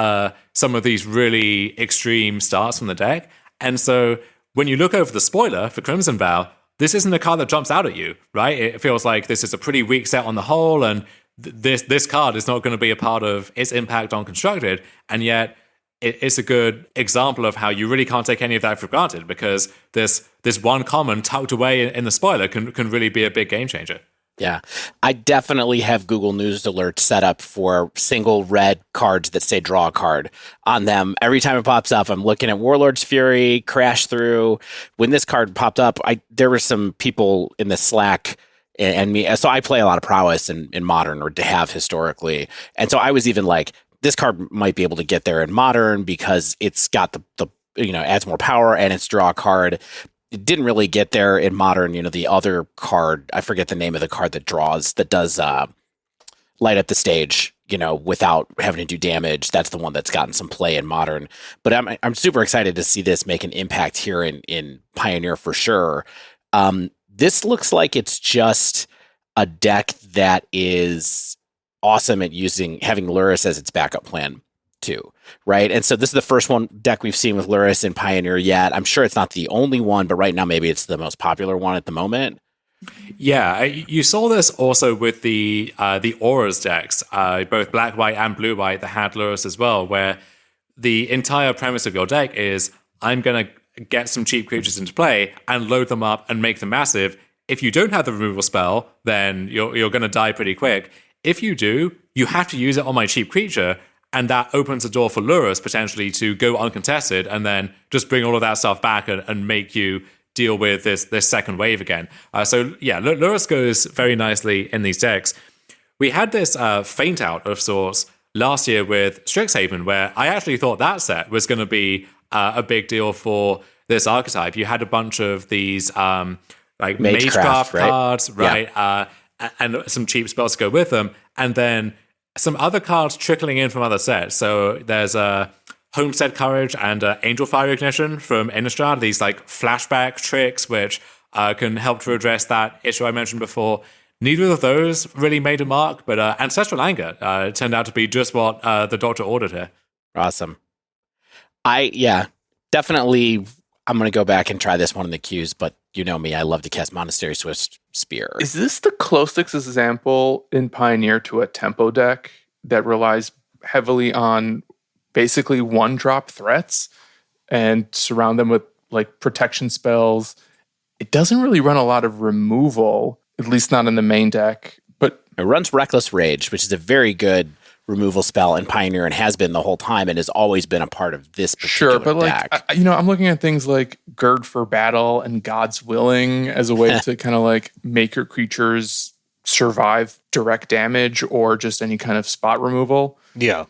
some of these really extreme starts from the deck. And so when you look over the spoiler for Crimson Vow, this isn't a card that jumps out at you, right? It feels like this is a pretty weak set on the whole, and this card is not going to be a part of its impact on Constructed. And yet, it's a good example of how you really can't take any of that for granted, because this one common tucked away in the spoiler can really be a big game changer. Yeah, I definitely have Google News alerts set up for single red cards that say draw a card on them. Every time it pops up, I'm looking at Warlord's Fury, Crash Through. When this card popped up, there were some people in the Slack and me. So I play a lot of Prowess in Modern, or to have historically. And so I was even like, this card might be able to get there in Modern because it's got the adds more power and it's draw a card. It didn't really get there in Modern. The other card, I forget the name of the card that does light up the stage, without having to do damage. That's the one that's gotten some play in Modern. But I'm super excited to see this make an impact here in Pioneer for sure. This looks like it's just a deck that is awesome at having Lurrus as its backup plan too, right? And so this is the first deck we've seen with Lurrus in Pioneer yet. I'm sure it's not the only one, but right now maybe it's the most popular one at the moment. Yeah, you saw this also with the Auras decks, both black, white, and blue, white that had Lurrus as well, where the entire premise of your deck is, I'm going to get some cheap creatures into play and load them up and make them massive. If you don't have the removal spell, then you're going to die pretty quick. If you do, you have to use it on my cheap creature, and that opens the door for Lurrus potentially to go uncontested and then just bring all of that stuff back and make you deal with this second wave again. So yeah, Lurrus goes very nicely in these decks. We had this feint out of sorts last year with Strixhaven, where I actually thought that set was going to be a big deal for this archetype. You had a bunch of these Magecraft cards, right? Yeah. And some cheap spells to go with them, and then some other cards trickling in from other sets. So there's Homestead Courage and Angel Fire Ignition from Innistrad, these flashback tricks which can help to address that issue I mentioned before. Neither of those really made a mark, but Ancestral Anger turned out to be just what the doctor ordered here. Awesome. Definitely I'm going to go back and try this one in the queues, but you know me, I love to cast Monastery Swift Spear. Is this the closest example in Pioneer to a tempo deck that relies heavily on basically one-drop threats and surround them with protection spells? It doesn't really run a lot of removal, at least not in the main deck. But it runs Reckless Rage, which is a very good removal spell in Pioneer and has been the whole time and has always been a part of this particular deck. I'm looking at things like Gird for Battle and God's Willing as a way to kind of make your creatures survive direct damage or just any kind of spot removal. Yeah.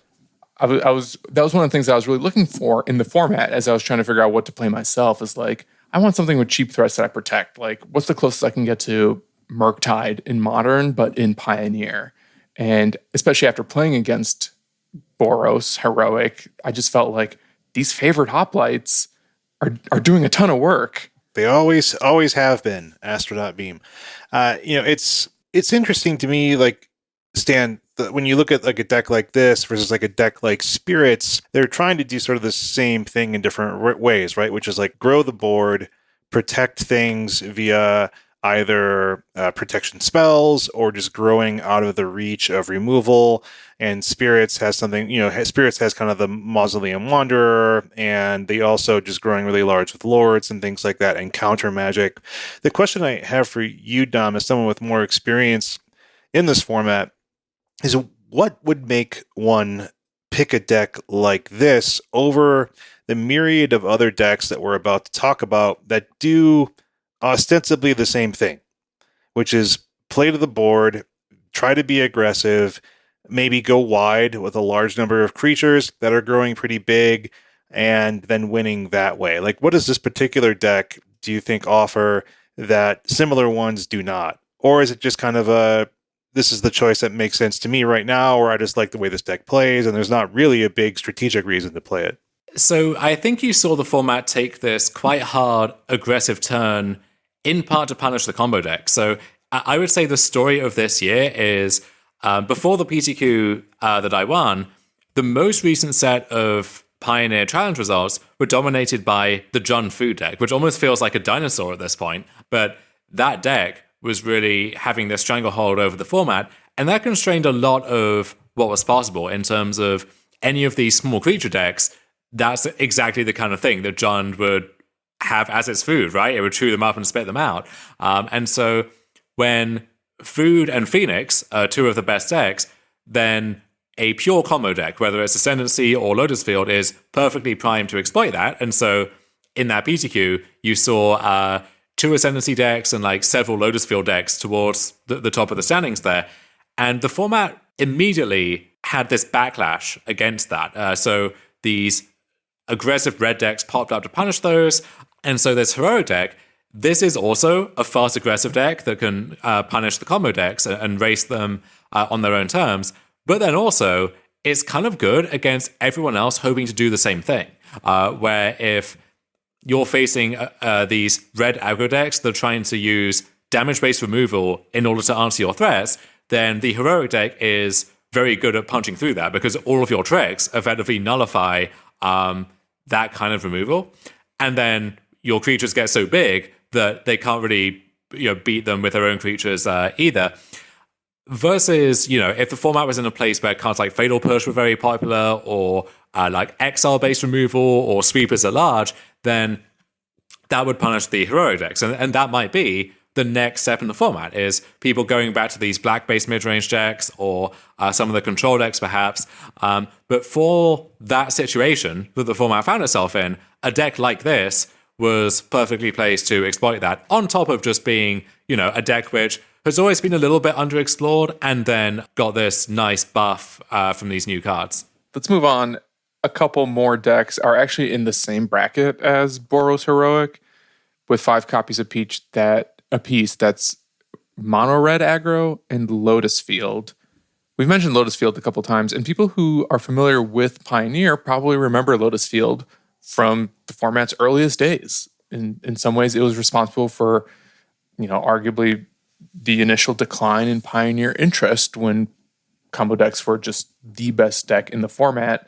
That was one of the things I was really looking for in the format as I was trying to figure out what to play myself, is I want something with cheap threats that I protect. What's the closest I can get to Murktide in Modern, but in Pioneer? And especially after playing against Boros Heroic, I just felt like these favored hoplites are doing a ton of work. They always have been. Astronaut Beam. It's interesting to me, Stan, when you look at a deck like this versus a deck like Spirits, they're trying to do sort of the same thing in different ways, right? Which is grow the board, protect things via either protection spells or just growing out of the reach of removal. And Spirits has something, Spirits has kind of the Mausoleum Wanderer, and they also just growing really large with Lords and things like that, and counter magic. The question I have for you, Dom, as someone with more experience in this format, is what would make one pick a deck like this over the myriad of other decks that we're about to talk about that do ostensibly the same thing, which is play to the board, try to be aggressive, maybe go wide with a large number of creatures that are growing pretty big, and then winning that way? What does this particular deck, do you think, offer that similar ones do not? Or is it just kind of this is the choice that makes sense to me right now, or I just like the way this deck plays, and there's not really a big strategic reason to play it? So I think you saw the format take this quite hard, aggressive turn, in part to punish the combo deck. So I would say the story of this year is, before the PTQ that I won, the most recent set of Pioneer Challenge results were dominated by the John Fu deck, which almost feels like a dinosaur at this point. But that deck was really having this stranglehold over the format, and that constrained a lot of what was possible in terms of any of these small creature decks that's exactly the kind of thing that John would have as its food, right? It would chew them up and spit them out. And so when Food and Phoenix are two of the best decks, then a pure combo deck, whether it's Ascendancy or Lotus Field, is perfectly primed to exploit that. And so in that BTQ, you saw two Ascendancy decks and like several Lotus Field decks towards the top of the standings there. And the format immediately had this backlash against that. So these aggressive red decks popped up to punish those. And so this Heroic deck, this is also a fast aggressive deck that can punish the combo decks and race them on their own terms. But then also, it's kind of good against everyone else hoping to do the same thing. Where if you're facing these red aggro decks that are trying to use damage-based removal in order to answer your threats, then the Heroic deck is very good at punching through that because all of your tricks effectively nullify that kind of removal. And then your creatures get so big that they can't really beat them with their own creatures either. Versus, if the format was in a place where cards like Fatal Push were very popular, or like Exile-based removal, or Sweepers at large, then that would punish the Heroic decks. And that might be the next step in the format, is people going back to these black-based mid-range decks, or some of the control decks, perhaps. But for that situation that the format found itself in, a deck like this was perfectly placed to exploit that, on top of just being, a deck which has always been a little bit underexplored, and then got this nice buff from these new cards. Let's move on. A couple more decks are actually in the same bracket as Boros Heroic, with 5 copies of a piece that's mono red aggro and Lotus Field. We've mentioned Lotus Field a couple times, and people who are familiar with Pioneer probably remember Lotus Field from the format's earliest days. In some ways, it was responsible for, arguably the initial decline in Pioneer interest when combo decks were just the best deck in the format.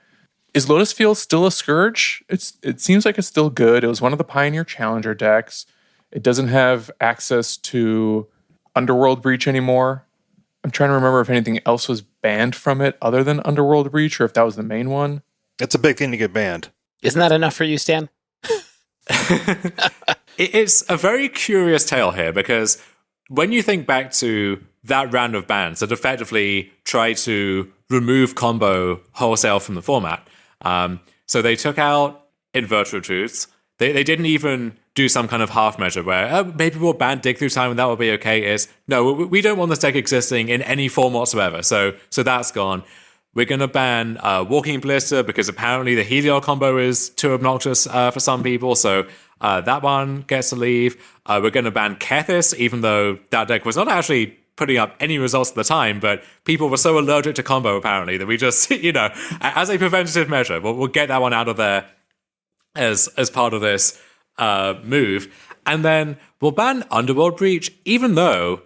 Is Lotus Field still a scourge? It seems like it's still good. It was one of the Pioneer Challenger decks. It doesn't have access to Underworld Breach anymore. I'm trying to remember if anything else was banned from it other than Underworld Breach, or if that was the main one. It's a big thing to get banned. Isn't that enough for you, Stan? It's a very curious tale here, because when you think back to that round of bans that effectively tried to remove combo wholesale from the format, so they took out Inverter of Truths. They didn't even do some kind of half measure where maybe we'll ban Dig Through Time and that will be okay. No, we don't want this deck existing in any form whatsoever. So that's gone. We're going to ban Walking Blister because apparently the Heliod combo is too obnoxious for some people. So that one gets to leave. We're going to ban Kethis, even though that deck was not actually putting up any results at the time, but people were so allergic to combo apparently that we just, as a preventative measure, we'll get that one out of there as part of this move. And then we'll ban Underworld Breach, even though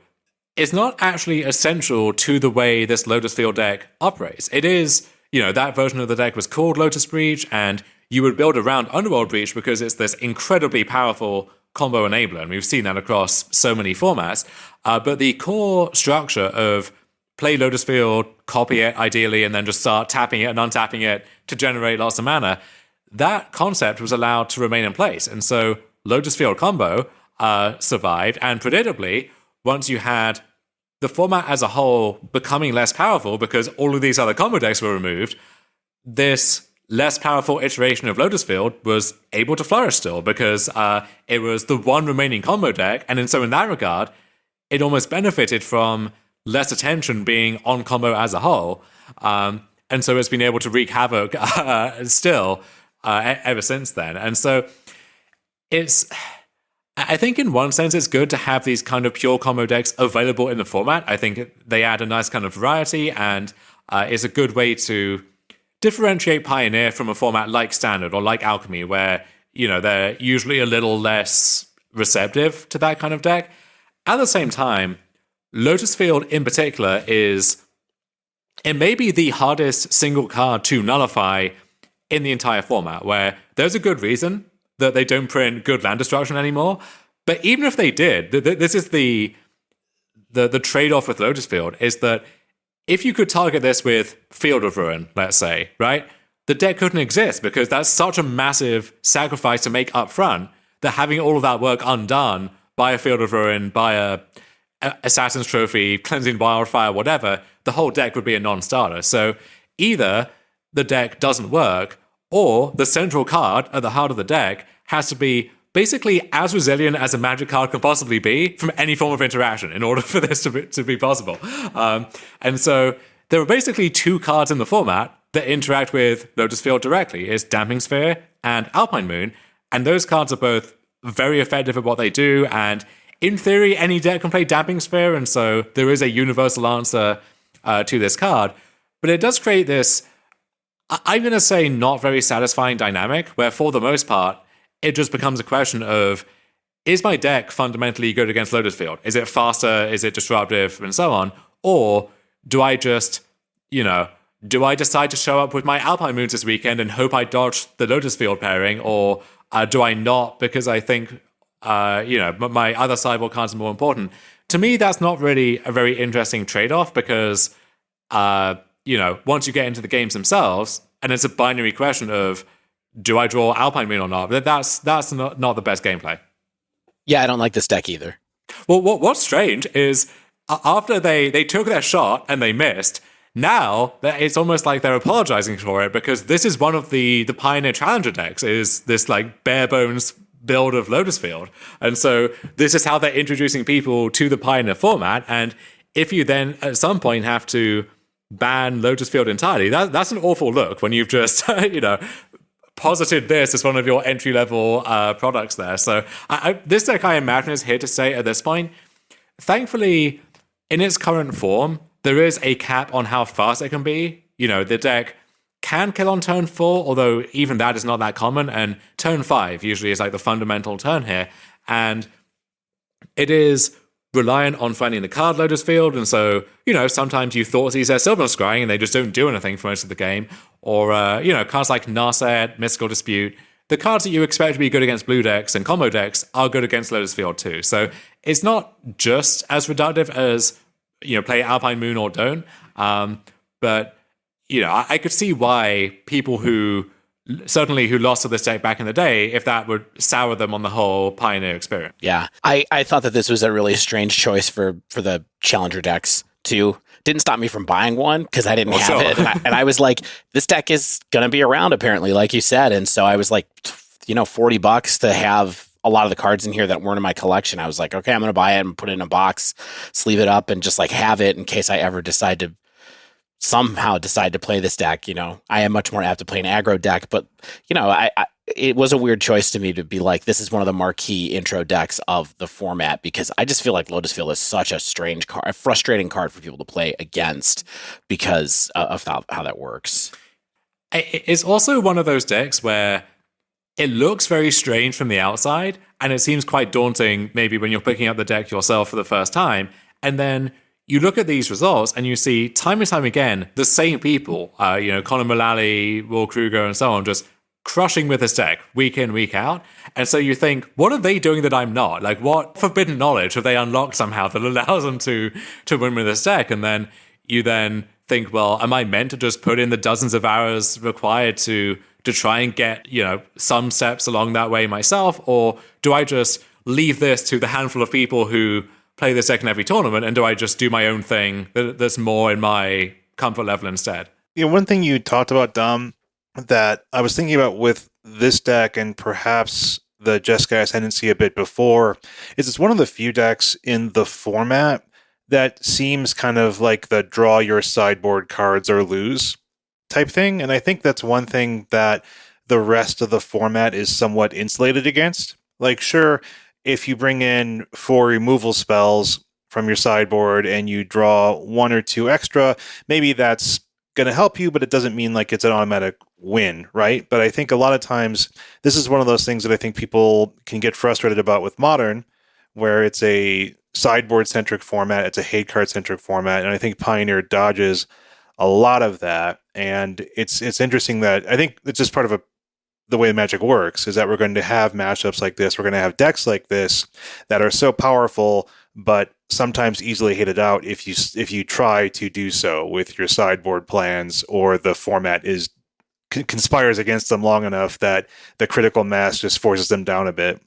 it's not actually essential to the way this Lotus Field deck operates. It is, that version of the deck was called Lotus Breach, and you would build around Underworld Breach because it's this incredibly powerful combo enabler, and we've seen that across so many formats. But the core structure of play Lotus Field, copy it ideally, and then just start tapping it and untapping it to generate lots of mana, that concept was allowed to remain in place. And so Lotus Field combo survived, and predictably, once you had the format as a whole becoming less powerful because all of these other combo decks were removed, this less powerful iteration of Lotus Field was able to flourish still because it was the one remaining combo deck, and so in that regard, it almost benefited from less attention being on combo as a whole. And so it's been able to wreak havoc still ever since then. And so I think in one sense it's good to have these kind of pure combo decks available in the format. I think they add a nice kind of variety, and it's a good way to differentiate Pioneer from a format like Standard or like Alchemy, where they're usually a little less receptive to that kind of deck. At the same time, Lotus Field in particular it may be the hardest single card to nullify in the entire format, where there's a good reason that they don't print good land destruction anymore. But even if they did, this is the trade-off with Lotus Field, is that if you could target this with Field of Ruin, let's say, right? the deck couldn't exist because that's such a massive sacrifice to make up front that having all of that work undone by a Field of Ruin, by a Assassin's Trophy, Cleansing Wildfire, whatever, the whole deck would be a non-starter. So either the deck doesn't work, or the central card at the heart of the deck has to be basically as resilient as a Magic card can possibly be from any form of interaction in order for this to be possible. And so there are basically two cards in the format that interact with Lotus Field directly. It's Damping Sphere and Alpine Moon, and those cards are both very effective at what they do, and in theory, any deck can play Damping Sphere, and so there is a universal answer to this card. But it does create this, I'm going to say, not very satisfying dynamic, where for the most part, it just becomes a question of, is my deck fundamentally good against Lotus Field? Is it faster? Is it disruptive? And so on. Or do I just, do I decide to show up with my Alpine Moons this weekend and hope I dodge the Lotus Field pairing? Or do I not because I think, my other sideboard cards are more important? To me, that's not really a very interesting trade-off because, once you get into the games themselves, and it's a binary question of, do I draw Alpine Moon or not? But that's not the best gameplay. Yeah, I don't like this deck either. Well, what's strange is after they took their shot and they missed, now it's almost like they're apologizing for it because this is one of the Pioneer Challenger decks, is this like bare bones build of Lotus Field. And so this is how they're introducing people to the Pioneer format. And if you then at some point have to ban Lotus Field entirely, that's an awful look when you've just, posited this as one of your entry-level products there. So this deck, I imagine, is here to stay at this point. Thankfully, in its current form, there is a cap on how fast it can be. The deck can kill on turn 4, although even that is not that common, and turn 5 usually is like the fundamental turn here. And it is reliant on finding the card Lotus Field, and so, sometimes you Thoughtseize their Silver Scrying and they just don't do anything for most of the game. Or, cards like Narset, Mystical Dispute, the cards that you expect to be good against blue decks and combo decks are good against Lotus Field too. So it's not just as reductive as, play Alpine Moon or don't. But, I could see why people who lost to this deck back in the day, if that would sour them on the whole Pioneer experience. Yeah. I thought that this was a really strange choice for the Challenger decks too. Didn't stop me from buying one because I didn't have it. And I was like, this deck is going to be around apparently, like you said. And so I was like, $40 to have a lot of the cards in here that weren't in my collection. I was like, okay, I'm going to buy it and put it in a box, sleeve it up, and just like have it in case I ever somehow decide to play this deck. I am much more apt to play an aggro deck, but it was a weird choice to me to be like, this is one of the marquee intro decks of the format, because I just feel like Lotus Field is such a strange card, a frustrating card for people to play against because of how that works. It's also one of those decks where it looks very strange from the outside, and it seems quite daunting maybe when you're picking up the deck yourself for the first time, and then you look at these results and you see time and time again the same people, Conor Mullally, Will Kruger, and so on, just crushing with this deck week in, week out. And so you think, what are they doing that I'm not? Like, what forbidden knowledge have they unlocked somehow that allows them to win with this deck? And then you think, well, am I meant to just put in the dozens of hours required to try and get, some steps along that way myself? Or do I just leave this to the handful of people who play this deck in every tournament, and do I just do my own thing that's more in my comfort level instead? Yeah, one thing you talked about, Dom, that I was thinking about with this deck and perhaps the Jeskai Ascendancy a bit before, is it's one of the few decks in the format that seems kind of like the draw your sideboard cards or lose type thing. And I think that's one thing that the rest of the format is somewhat insulated against. Like, sure, if you bring in 4 removal spells from your sideboard and you draw 1 or 2 extra, maybe that's going to help you, but it doesn't mean like it's an automatic win, right? But I think a lot of times this is one of those things that I think people can get frustrated about with Modern, where it's a sideboard-centric format, it's a hate card-centric format, and I think Pioneer dodges a lot of that. And it's interesting that I think it's just part of the way Magic works, is that we're going to have matchups like this. We're going to have decks like this that are so powerful, but sometimes easily hated out if you try to do so with your sideboard plans, or the format is conspires against them long enough that the critical mass just forces them down a bit.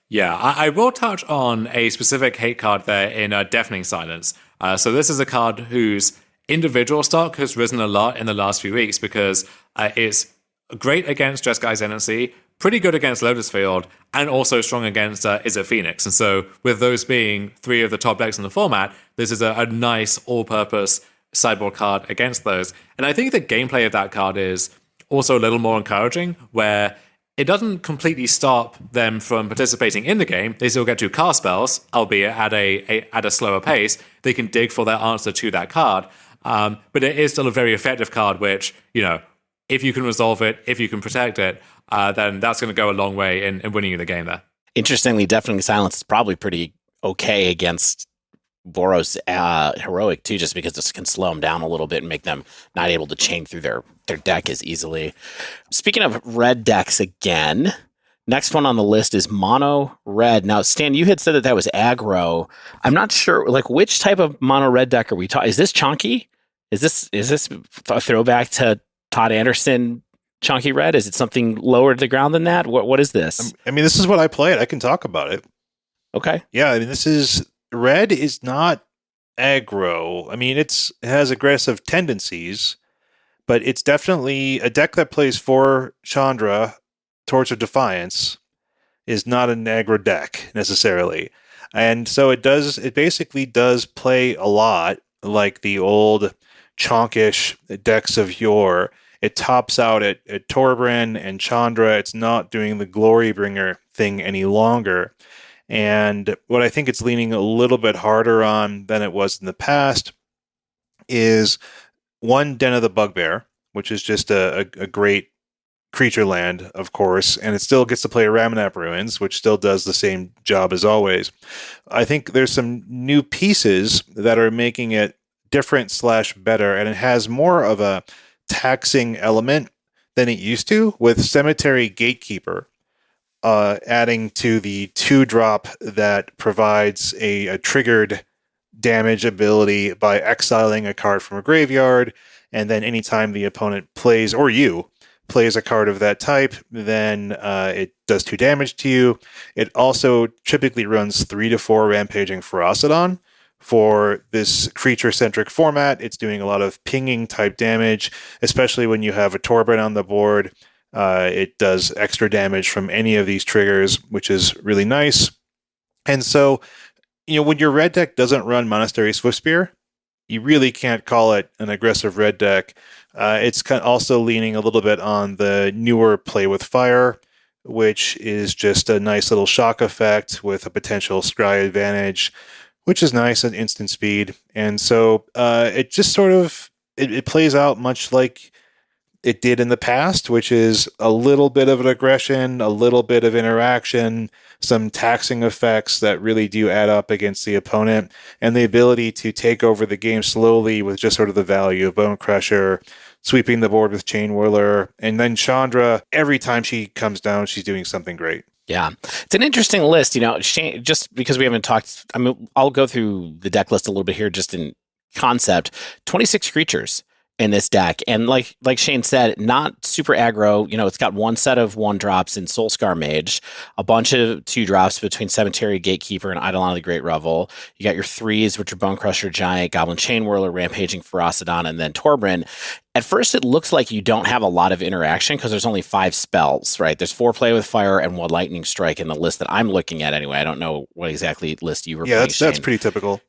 Yeah, I will touch on a specific hate card there in Deafening Silence. So this is a card whose individual stock has risen a lot in the last few weeks because it's great against Jeskai Ascendancy, pretty good against Lotus Field, and also strong against Izzet Phoenix. And so with those being three of the top decks in the format, this is a nice all-purpose sideboard card against those. And I think the gameplay of that card is also a little more encouraging, where it doesn't completely stop them from participating in the game. They still get to cast spells, albeit at a slower pace. They can dig for their answer to that card. But it is still a very effective card, which, if you can resolve it, if you can protect it, then that's going to go a long way in winning you the game there. Interestingly, Deafening Silence is probably pretty okay against Boros Heroic too, just because this can slow them down a little bit and make them not able to chain through their deck as easily. Speaking of red decks again, next one on the list is mono red. Now, Stan, you had said that was aggro. I'm not sure, which type of mono red deck are we talking? Is this Chonky? Is this a throwback to Todd Anderson Chonky Red? Is it something lower to the ground than that? What is this? I mean, this is what I played. I can talk about it. Okay. Yeah, I mean, red is not aggro. I mean, it has aggressive tendencies, but it's definitely a deck that plays for Chandra, Torch of Defiance, is not an aggro deck necessarily. And so it basically does play a lot like the old Chonk-ish decks of yore. It tops out at Torbran and Chandra. It's not doing the Glorybringer thing any longer. And what I think it's leaning a little bit harder on than it was in the past is one, Den of the Bugbear, which is just a great creature land, of course, and it still gets to play Ramunap Ruins, which still does the same job as always. I think there's some new pieces that are making it different/better, and it has more of a taxing element than it used to, with Cemetery Gatekeeper adding to the 2-drop that provides a triggered damage ability by exiling a card from a graveyard, and then anytime the opponent plays, or you plays a card of that type, then it does 2 damage to you. It also typically runs 3 to 4 Rampaging Ferocidon. For this creature-centric format, it's doing a lot of pinging type damage, especially when you have a Torbran on the board. It does extra damage from any of these triggers, which is really nice. And so, when your red deck doesn't run Monastery Swiftspear, you really can't call it an aggressive red deck. It's also leaning a little bit on the newer Play with Fire, which is just a nice little shock effect with a potential scry advantage, which is nice at instant speed. And so it just sort of, it plays out much like it did in the past, which is a little bit of an aggression, a little bit of interaction, some taxing effects that really do add up against the opponent, and the ability to take over the game slowly with just sort of the value of Bone Crusher, sweeping the board with Chain Whirler, and then Chandra, every time she comes down, she's doing something great. Yeah, it's an interesting list. Shane, just because we haven't talked, I'll go through the deck list a little bit here just in concept. 26 creatures in this deck, and like Shane said, not super aggro. It's got one set of 1-drops in Soulscar Mage, a bunch of 2-drops between Cemetery Gatekeeper and Eidolon of the Great Revel. You got your 3s, which are Bone Crusher Giant, Goblin Chain Whirler, Rampaging Ferocidon, and then Torbran. At first, it looks like you don't have a lot of interaction because there's only 5 spells, right? There's 4 Play with Fire and 1 Lightning Strike in the list that I'm looking at anyway. I don't know what exactly list you were playing, that's pretty typical.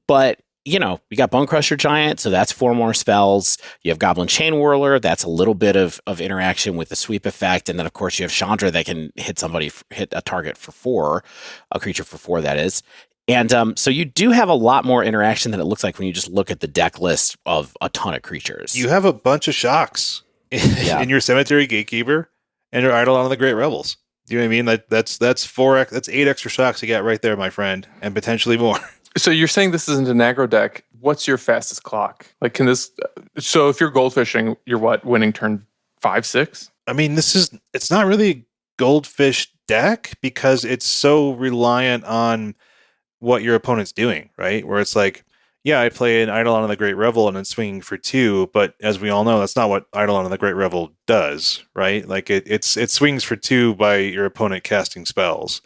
But you got Bone Crusher Giant, so that's 4 more spells. You have Goblin Chain Whirler, that's a little bit of interaction with the sweep effect. And then, of course, you have Chandra that can hit a target for 4, a creature for 4, that is. And so you do have a lot more interaction than it looks like when you just look at the deck list of a ton of creatures. You have a bunch of shocks in your Cemetery Gatekeeper and your Eidolon of the Great Rebels. Do you know what I mean? That's 8 extra shocks you got right there, my friend, and potentially more. So you're saying this isn't an aggro deck. What's your fastest clock? Can this... So if you're goldfishing, you're winning turn 5, 6? I mean, it's not really a goldfish deck because it's so reliant on what your opponent's doing, right? Where it's like, yeah, I play an Eidolon of the Great Revel and it's swinging for 2, but as we all know, that's not what Eidolon of the Great Revel does, right? Like it swings for 2 by your opponent casting spells.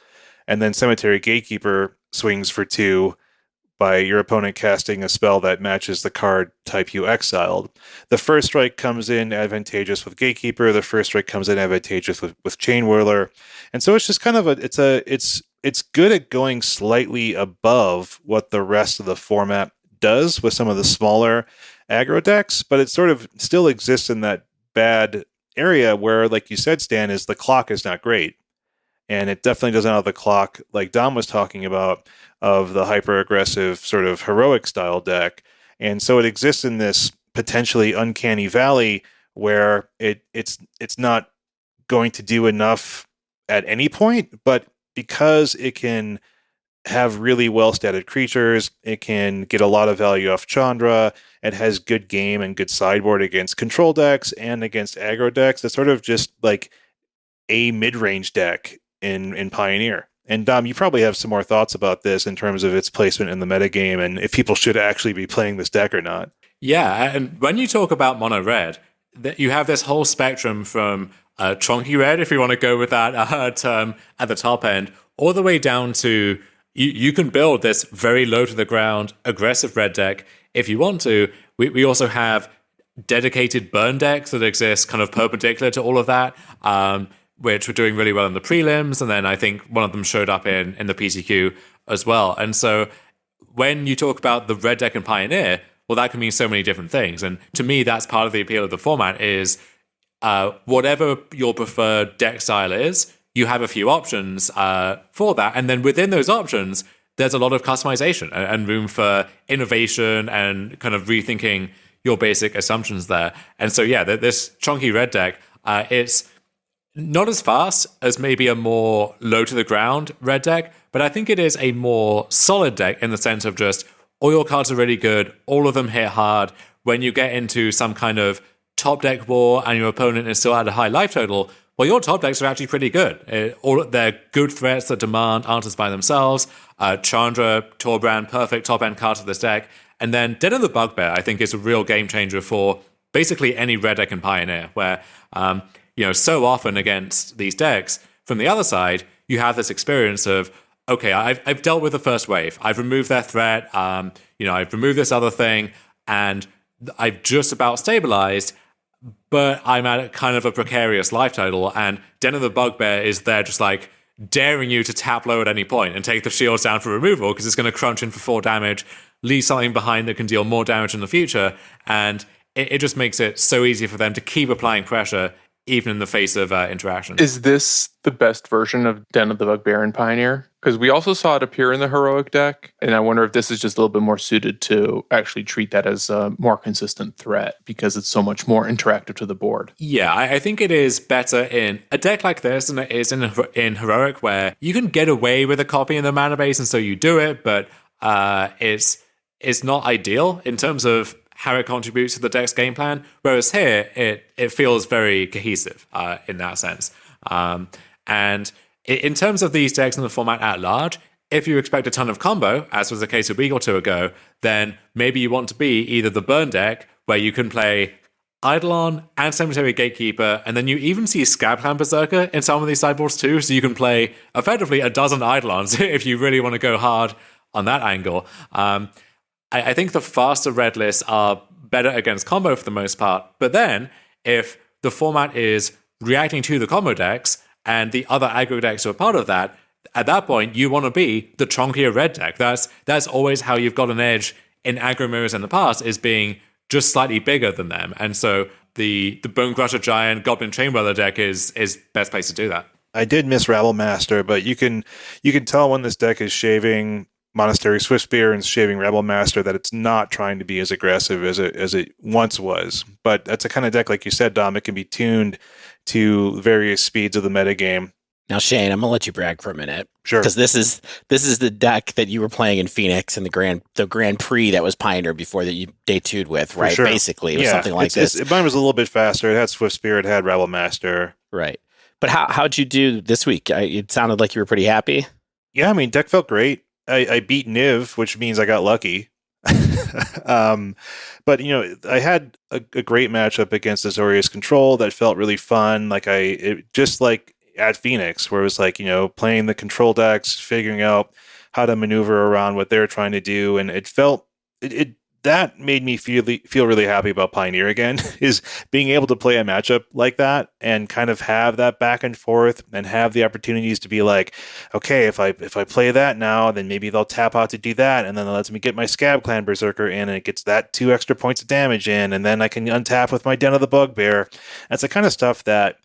And then Cemetery Gatekeeper swings for 2 by your opponent casting a spell that matches the card type you exiled. The first strike comes in advantageous with Gatekeeper, the first strike comes in advantageous with Chain Whirler. And so it's just kind of it's good at going slightly above what the rest of the format does with some of the smaller aggro decks, but it sort of still exists in that bad area where, like you said, Stan, is the clock is not great. And it definitely doesn't have the clock, like Dom was talking about, of the hyper-aggressive sort of heroic style deck. And so it exists in this potentially uncanny valley where it's not going to do enough at any point, but because it can have really well-statted creatures, it can get a lot of value off Chandra, it has good game and good sideboard against control decks and against aggro decks. It's sort of just like a mid-range deck in Pioneer. And Dom, you probably have some more thoughts about this in terms of its placement in the metagame and if people should actually be playing this deck or not. Yeah, and when you talk about mono red, you have this whole spectrum from Chonky Red, if you want to go with that term at the top end, all the way down to you can build this very low to the ground aggressive red deck if you want to. We also have dedicated burn decks that exist kind of perpendicular to all of that, which were doing really well in the prelims, and then I think one of them showed up in the PTQ as well. And so when you talk about the red deck in Pioneer, well, that can mean so many different things. And to me, that's part of the appeal of the format is whatever your preferred deck style is, you have a few options for that. And then within those options, there's a lot of customization and room for innovation and kind of rethinking your basic assumptions there. And so, yeah, this chunky red deck, it's not as fast as maybe a more low to the ground red deck, but I think it is a more solid deck in the sense of just all your cards are really good, all of them hit hard. When you get into some kind of top deck war and your opponent is still at a high life total, well, your top decks are actually pretty good. They're good threats that demand answers by themselves. Chandra, Torbrand, perfect top end card to this deck. And then Den of the Bugbear, I think, is a real game changer for basically any red deck in Pioneer, where so often against these decks, from the other side, you have this experience of, okay, I've dealt with the first wave. I've removed their threat. I've removed this other thing, and I've just about stabilized, but I'm at kind of a precarious life total, and Den of the Bugbear is there just like daring you to tap low at any point and take the shields down for removal because it's going to crunch in for 4 damage, leave something behind that can deal more damage in the future, and it just makes it so easy for them to keep applying pressure even in the face of interaction. Is this the best version of Den of the Bugbear in Pioneer? Because we also saw it appear in the heroic deck, and I wonder if this is just a little bit more suited to actually treat that as a more consistent threat because it's so much more interactive to the board. Yeah, I think it is better in a deck like this than it is in heroic, where you can get away with a copy in the mana base, and so you do it, but it's not ideal in terms of how it contributes to the deck's game plan, whereas here, it feels very cohesive in that sense. And in terms of these decks in the format at large, if you expect a ton of combo, as was the case a week or two ago, then maybe you want to be either the burn deck, where you can play Eidolon and Cemetery Gatekeeper, and then you even see Scabclan Berserker in some of these sideboards too, so you can play effectively a dozen Eidolons if you really want to go hard on that angle. I think the faster red lists are better against combo for the most part, but then if the format is reacting to the combo decks and the other aggro decks are a part of that, at that point you want to be the chonkier red deck. That's always how you've got an edge in aggro mirrors in the past, is being just slightly bigger than them. And so the Bone Crusher Giant Goblin Chainwhirler deck is best place to do that. I did miss Rabble Master, but you can tell when this deck is shaving Monastery Swiftspear and shaving Rebel Master that it's not trying to be as aggressive as it once was. But that's a kind of deck, like you said, Dom, it can be tuned to various speeds of the metagame. Now, Shane, I'm gonna let you brag for a minute. Sure. Because this is the deck that you were playing in Phoenix in the Grand Prix that was Pioneer before that you debuted with, right? Sure. Basically, it was something like this. Mine was a little bit faster. It had Swiftspear, it had Rebel Master. Right. But how'd you do this week? It sounded like you were pretty happy. Yeah, I mean, deck felt great. I beat Niv, which means I got lucky. But I had a great matchup against Azorius Control that felt really fun. Just like at Phoenix, where it was like, playing the control decks, figuring out how to maneuver around what they're trying to do, and it felt that made me feel really happy about Pioneer again, is being able to play a matchup like that and kind of have that back and forth and have the opportunities to be like, okay, if I play that now, then maybe they'll tap out to do that, and then that lets me get my Scab Clan Berserker in, and it gets that 2 extra points of damage in, and then I can untap with my Den of the Bugbear. That's the kind of stuff that,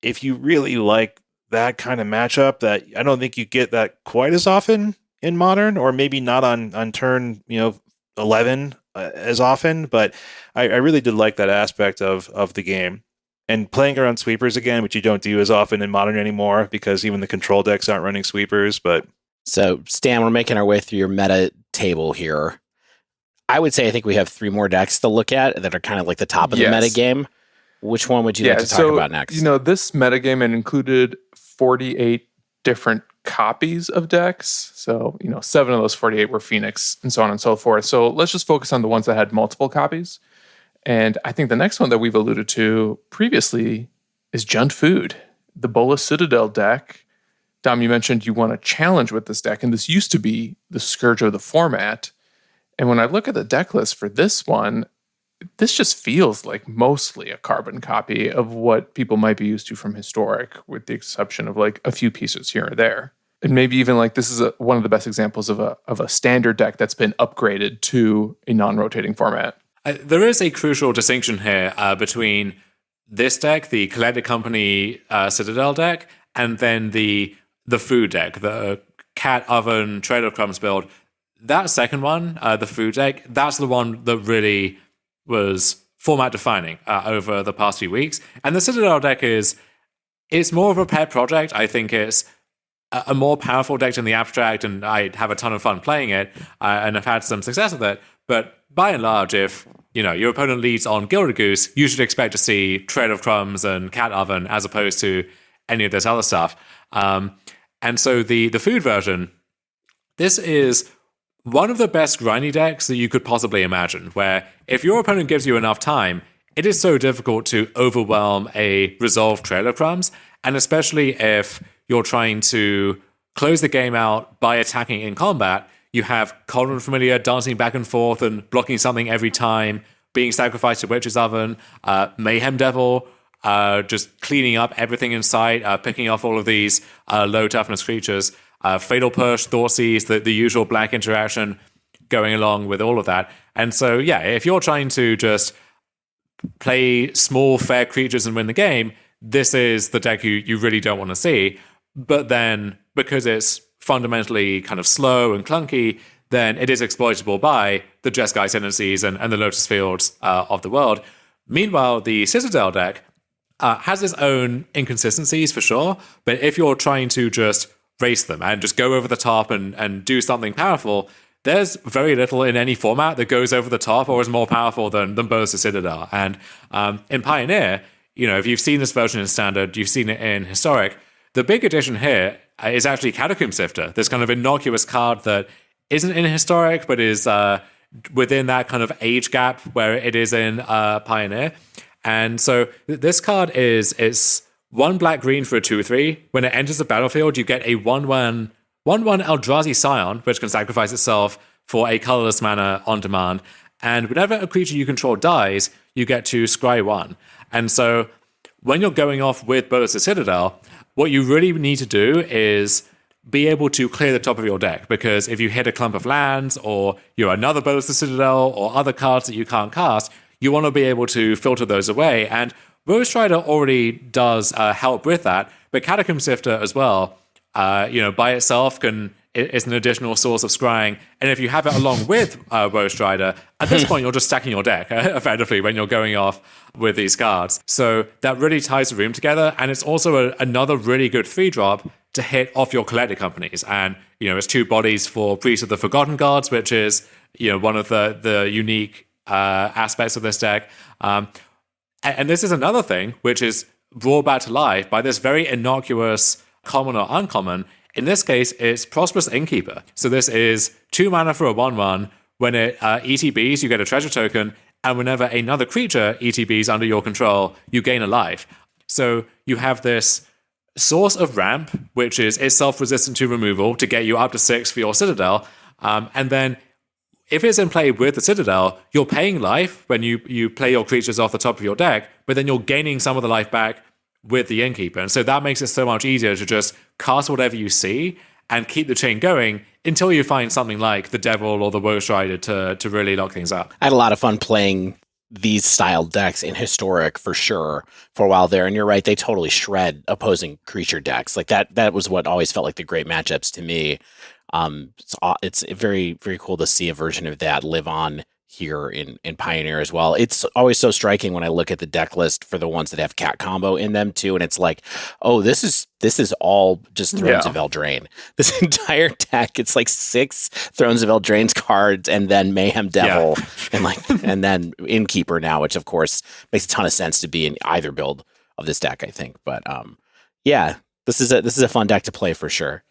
if you really like that kind of matchup, that I don't think you get that quite as often in Modern, or maybe not on turn 11 as often, but I really did like that aspect of the game. And playing around sweepers again, which you don't do as often in Modern anymore, because even the control decks aren't running sweepers. But so, Stan, we're making our way through your meta table here. I would say I think we have 3 more decks to look at that are kind of like the top of the meta game. Which one would you like to talk about next? This metagame, it included 48 different copies of decks. So, 7 of those 48 were Phoenix and so on and so forth. So let's just focus on the ones that had multiple copies. And I think the next one that we've alluded to previously is Junt Food, the Bolas Citadel deck. Dom, you mentioned you want a challenge with this deck, and this used to be the scourge of the format. And when I look at the deck list for this one, this just feels like mostly a carbon copy of what people might be used to from Historic, with the exception of like a few pieces here or there. And maybe even like this is one of the best examples of a standard deck that's been upgraded to a non-rotating format. There is a crucial distinction here between this deck, the Collected Company Citadel deck, and then the food deck, the Cat Oven Trail of Crumbs build. That second one, the food deck, that's the one that really was format defining over the past few weeks. And the Citadel deck it's more of a pet project. I think it's a more powerful deck in the abstract, and I have a ton of fun playing it, and I've had some success with it. But by and large, if your opponent leads on Gilded Goose, you should expect to see Trail of Crumbs and Cat Oven as opposed to any of this other stuff. And so the food version, this is one of the best grindy decks that you could possibly imagine, where if your opponent gives you enough time, it is so difficult to overwhelm a resolved Trail of Crumbs, and especially if you're trying to close the game out by attacking in combat, you have Cauldron Familiar dancing back and forth and blocking something every time, being sacrificed to Witch's Oven, Mayhem Devil, just cleaning up everything in sight, picking off all of these low toughness creatures, Fatal Push, Thoughtseize, the usual black interaction going along with all of that. And so, if you're trying to just play small, fair creatures and win the game, this is the deck you really don't want to see. But then, because it's fundamentally kind of slow and clunky, then it is exploitable by the Jeskai Ascendancies and the Lotus Fields of the world. Meanwhile, the Citadel deck has its own inconsistencies for sure, but if you're trying to just race them and just go over the top and do something powerful, there's very little in any format that goes over the top or is more powerful than Bolas Citadel. And in Pioneer, if you've seen this version in Standard, you've seen it in Historic, the big addition here is actually Catacomb Sifter, this kind of innocuous card that isn't in Historic, but is within that kind of age gap where it is in Pioneer. And so this card it's 1 black-green for a 2/3. When it enters the battlefield, you get a 1/1 Eldrazi Scion, which can sacrifice itself for a colorless mana on demand. And whenever a creature you control dies, you get to scry 1. And so when you're going off with Bolas Citadel, what you really need to do is be able to clear the top of your deck, because if you hit a clump of lands or you're another Bolas Citadel or other cards that you can't cast, you want to be able to filter those away. And Rose Strider already does help with that, but Catacomb Sifter as well, by itself is an additional source of scrying. And if you have it along with Rose Strider, at this point you're just stacking your deck effectively when you're going off with these cards. So that really ties the room together, and it's also another really good 3-drop to hit off your Collected Companies. And it's 2 bodies for Priest of the Forgotten Gods, which is one of the unique aspects of this deck. And this is another thing which is brought back to life by this very innocuous common or uncommon. In this case, it's Prosperous Innkeeper. So this is 2 mana for a 1/1, when it ETBs, you get a treasure token, and whenever another creature ETBs under your control, you gain a life. So you have this source of ramp, which is self-resistant to removal to get you up to 6 for your Citadel. And then if it's in play with the Citadel, you're paying life when you play your creatures off the top of your deck, but then you're gaining some of the life back with the Innkeeper. And so that makes it so much easier to just cast whatever you see and keep the chain going until you find something like the Devil or the Woe Strider to really lock things up. I had a lot of fun playing these style decks in Historic for sure for a while there. And you're right, they totally shred opposing creature decks. Like that was what always felt like the great matchups to me. It's very, very cool to see a version of that live on here in Pioneer as well. It's always so striking when I look at the deck list for the ones that have cat combo in them too, and it's like, oh, this is all just Thrones of Eldraine. This entire deck, it's like 6 Thrones of Eldraine's cards, and then Mayhem Devil, and then Innkeeper now, which of course makes a ton of sense to be in either build of this deck, I think. But yeah, this is a fun deck to play for sure.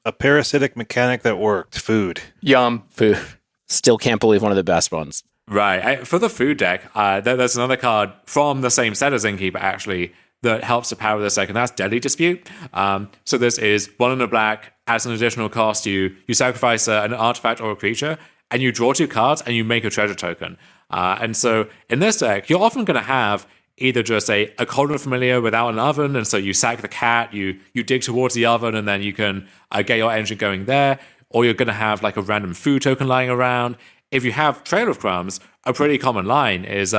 A parasitic mechanic that worked. Food. Yum. Food. Still can't believe one of the best ones. Right. For the food deck, there's another card from the same set as Innkeeper, actually, that helps to power this deck, and that's Deadly Dispute. So this is 1 in a black. As an additional cost, you sacrifice an artifact or a creature, and you draw 2 cards, and you make a treasure token. And so in this deck, you're often going to have either just a Cauldron Familiar without an oven, and so you sack the cat, you dig towards the oven, and then you can get your engine going there, or you're going to have like a random food token lying around. If you have Trail of Crumbs, a pretty common line is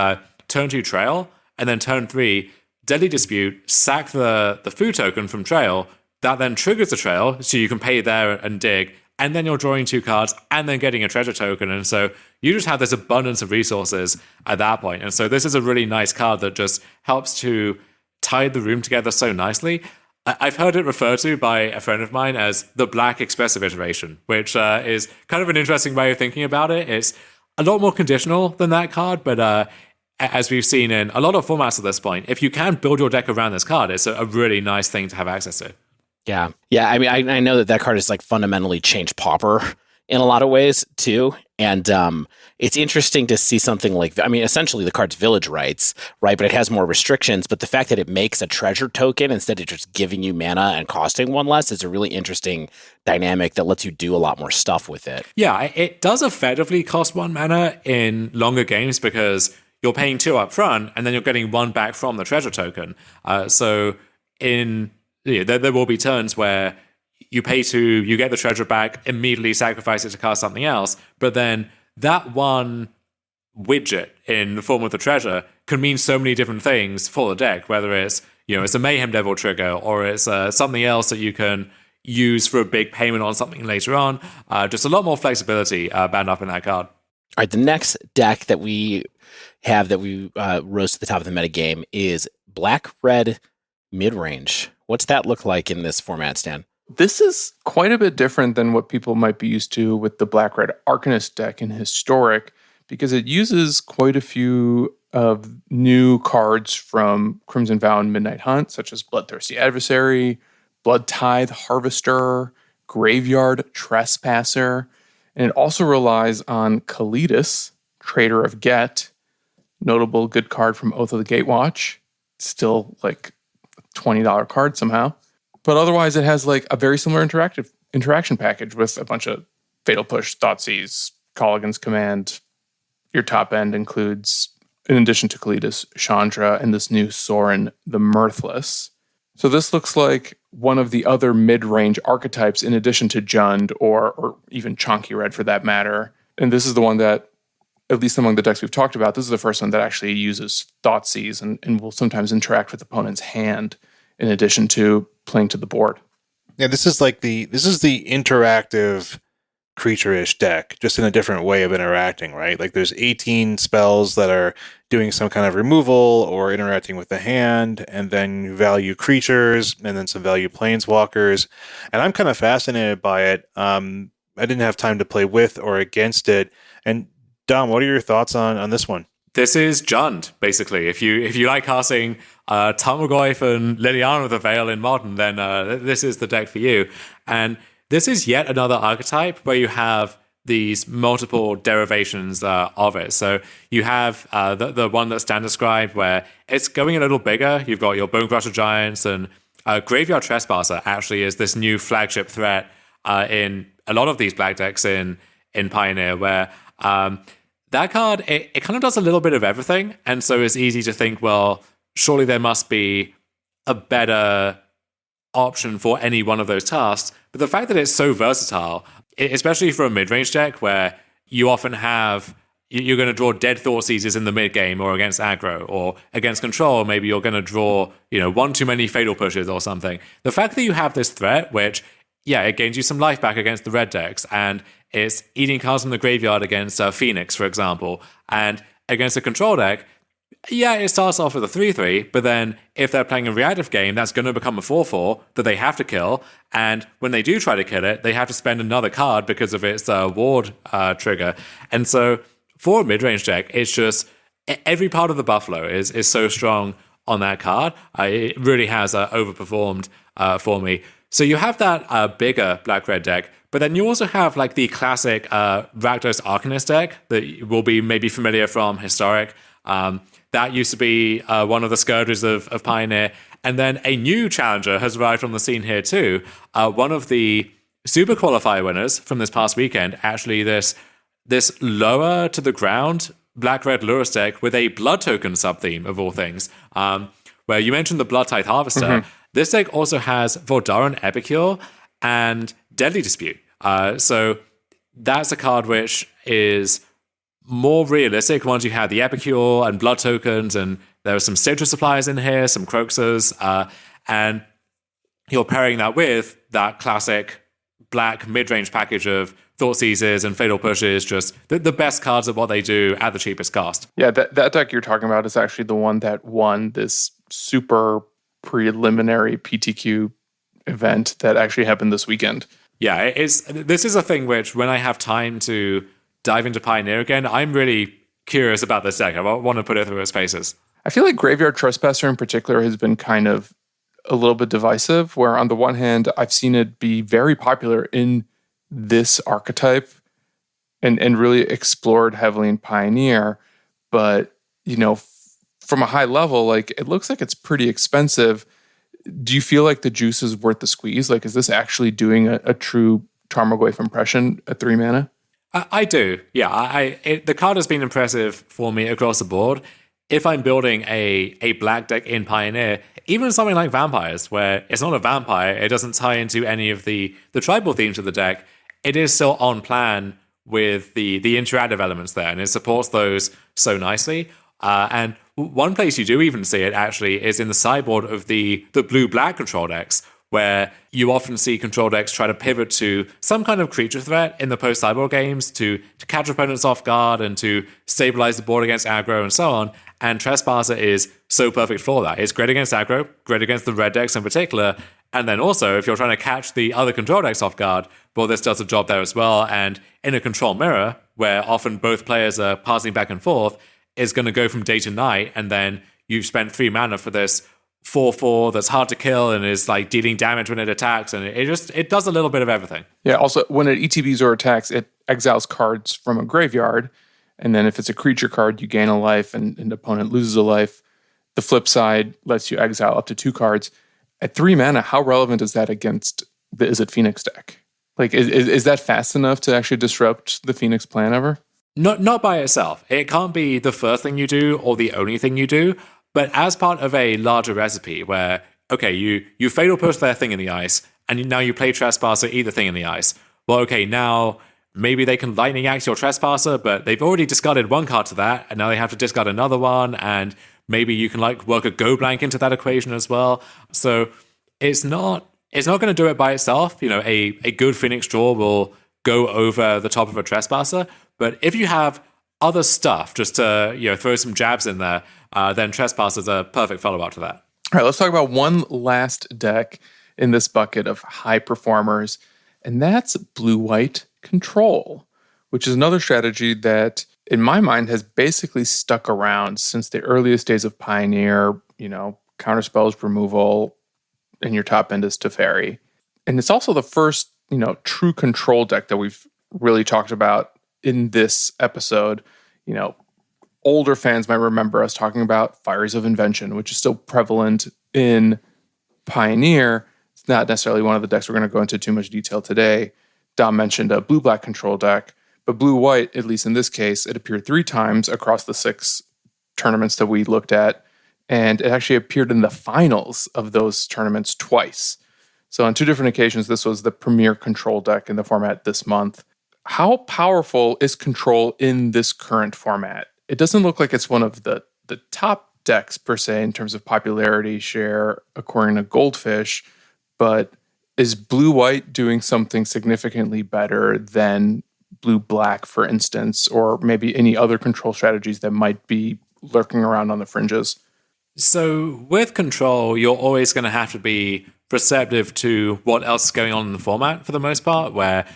turn 2 Trail, and then turn 3 Deadly Dispute, sack the food token from Trail, that then triggers the Trail, so you can pay there and dig, and then you're drawing 2 cards, and then getting a treasure token, and so you just have this abundance of resources at that point. And so this is a really nice card that just helps to tie the room together so nicely. I've heard it referred to by a friend of mine as the Black Expressive Iteration, which is kind of an interesting way of thinking about it. It's a lot more conditional than that card, but as we've seen in a lot of formats at this point, if you can build your deck around this card, it's a really nice thing to have access to. Yeah. I mean, I know that card is like fundamentally changed Pauper in a lot of ways too. And it's interesting to see something like, I mean, essentially the card's Village Rights, right? But it has more restrictions. But the fact that it makes a treasure token instead of just giving you mana and costing 1 less is a really interesting dynamic that lets you do a lot more stuff with it. Yeah, it does effectively cost 1 mana in longer games because you're paying 2 up front and then you're getting 1 back from the treasure token. So there will be turns where you pay 2, you get the treasure back, immediately sacrifice it to cast something else, but then that one widget in the form of the treasure can mean so many different things for the deck, whether it's it's a Mayhem Devil trigger or it's something else that you can use for a big payment on something later on. Just a lot more flexibility bound up in that card. All right, the next deck that we have that we rose to the top of the metagame is Black-Red Midrange. What's that look like in this format, Stan? This is quite a bit different than what people might be used to with the Black-Red Arcanist deck in Historic, because it uses quite a few of new cards from Crimson Vow and Midnight Hunt, such as Bloodthirsty Adversary, Blood Tithe Harvester, Graveyard Trespasser, and it also relies on Kalidas, Trader of Get, notable good card from Oath of the Gatewatch, still like $20 card somehow. But otherwise, it has like a very similar interaction package with a bunch of Fatal Push, Thoughtseize, Colligan's Command. Your top end includes, in addition to Kalidas, Chandra, and this new Sorin the Mirthless. So this looks like one of the other mid-range archetypes in addition to Jund or even Chonk-ish Red for that matter. And this is the one that, at least among the decks we've talked about, this is the first one that actually uses Thoughtseize and will sometimes interact with the opponent's hand in addition to playing to the board. Yeah, this is the interactive creature-ish deck, just in a different way of interacting, right? Like there's 18 spells that are doing some kind of removal or interacting with the hand, and then value creatures, and then some value planeswalkers. And I'm kind of fascinated by it. I didn't have time to play with or against it. And Dom, what are your thoughts on this one? This is Jund, basically. If you like casting Tarmogoyf and Liliana of the Veil in Modern, then this is the deck for you. And this is yet another archetype where you have these multiple derivations of it. So you have the one that Stan described where it's going a little bigger. You've got your Bone Crusher Giants, and Graveyard Trespasser actually is this new flagship threat in a lot of these black decks in Pioneer, where that card, it kind of does a little bit of everything. And so it's easy to think, well, surely there must be a better option for any one of those tasks. But the fact that it's so versatile, especially for a mid-range deck where you often have, you're going to draw dead Thought Seizes in the mid-game or against aggro, or against control, maybe you're going to draw, one too many Fatal Pushes or something. The fact that you have this threat, which, it gains you some life back against the red decks, and it's eating cards from the graveyard against Phoenix, for example, and against a control deck, it starts off with a 3-3, but then if they're playing a reactive game, that's going to become a 4-4 that they have to kill, and when they do try to kill it, they have to spend another card because of its ward trigger. And so for a mid-range deck, it's just every part of the Buffalo is so strong on that card. It really has overperformed for me. So you have that bigger black-red deck, but then you also have like the classic Rakdos Arcanist deck that will be maybe familiar from Historic. That used to be one of the scourges of Pioneer. And then a new challenger has arrived on the scene here too. One of the Super Qualifier winners from this past weekend, actually this lower to the ground black-red Lurus deck with a blood token sub-theme of all things, where you mentioned the Blood Tithe Harvester. Mm-hmm. This deck also has Vordaran Epicure and Deadly Dispute. So that's a card which is more realistic once you have the Epicure and blood tokens, and there are some citrus suppliers in here, some Croxus, and you're pairing that with that classic black mid-range package of Thought Seizes and Fatal Pushes, just the best cards at what they do at the cheapest cost. Yeah, that deck you're talking about is actually the one that won this super preliminary PTQ event that actually happened this weekend. Yeah, this is a thing which, when I have time to dive into Pioneer again, I'm really curious about this deck. I want to put it through its paces. I feel like Graveyard Trespasser in particular has been kind of a little bit divisive, where on the one hand, I've seen it be very popular in this archetype and really explored heavily in Pioneer. But, from a high level, like, it looks like it's pretty expensive. Do you feel like the juice is worth the squeeze? Like, is this actually doing a true Tarmogoyf impression at 3 mana? I do. Yeah, the card has been impressive for me across the board. If I'm building a black deck in Pioneer, even something like Vampires, where it's not a vampire, it doesn't tie into any of the tribal themes of the deck, it is still on plan with the interactive elements there, and it supports those so nicely. And one place you do even see it, actually, is in the sideboard of the blue-black control decks, where you often see control decks try to pivot to some kind of creature threat in the post-sideboard games to catch opponents off guard and to stabilize the board against aggro and so on. And Trespasser is so perfect for that. It's great against aggro, great against the red decks in particular. And then also, if you're trying to catch the other control decks off guard, well, this does a job there as well. And in a control mirror, where often both players are passing back and forth, is going to go from day to night, and then you've spent 3 mana for this 4/4 that's hard to kill and is like dealing damage when it attacks, and it does a little bit of everything. Yeah, also when it ETBs or attacks, it exiles cards from a graveyard, and then if it's a creature card, you gain a life and an opponent loses a life. The flip side lets you exile up to 2 cards. At 3 mana, how relevant is that against the Izzet Phoenix deck? Like, is that fast enough to actually disrupt the Phoenix plan ever? Not by itself. It can't be the first thing you do or the only thing you do, but as part of a larger recipe where, okay, you Fatal Push their thing in the ice, and now you play Trespasser, eat the thing in the ice. Well, okay, now maybe they can Lightning Axe your Trespasser, but they've already discarded 1 card to that, and now they have to discard another one, and maybe you can like work a Go Blank into that equation as well. So it's not going to do it by itself. A good Phoenix draw will go over the top of a Trespasser, but if you have other stuff just to throw some jabs in there, then Trespasser is a perfect follow-up to that. All right, let's talk about one last deck in this bucket of high performers, and that's blue-white control, which is another strategy that, in my mind, has basically stuck around since the earliest days of Pioneer. Counterspells removal, and your top end is Teferi. And it's also the first, true control deck that we've really talked about in this episode. You know, older fans might remember us talking about Fires of Invention, which is still prevalent in Pioneer. It's not necessarily one of the decks we're going to go into too much detail today. Dom mentioned a blue-black control deck, but blue-white, at least in this case, it appeared 3 times across the 6 tournaments that we looked at, and it actually appeared in the finals of those tournaments twice. So on 2 different occasions, this was the premier control deck in the format this month. How powerful is control in this current format? It doesn't look like it's one of the top decks per se in terms of popularity share according to Goldfish, but is blue-white doing something significantly better than blue-black, for instance, or maybe any other control strategies that might be lurking around on the fringes? So with control, you're always going to have to be receptive to what else is going on in the format for the most part, where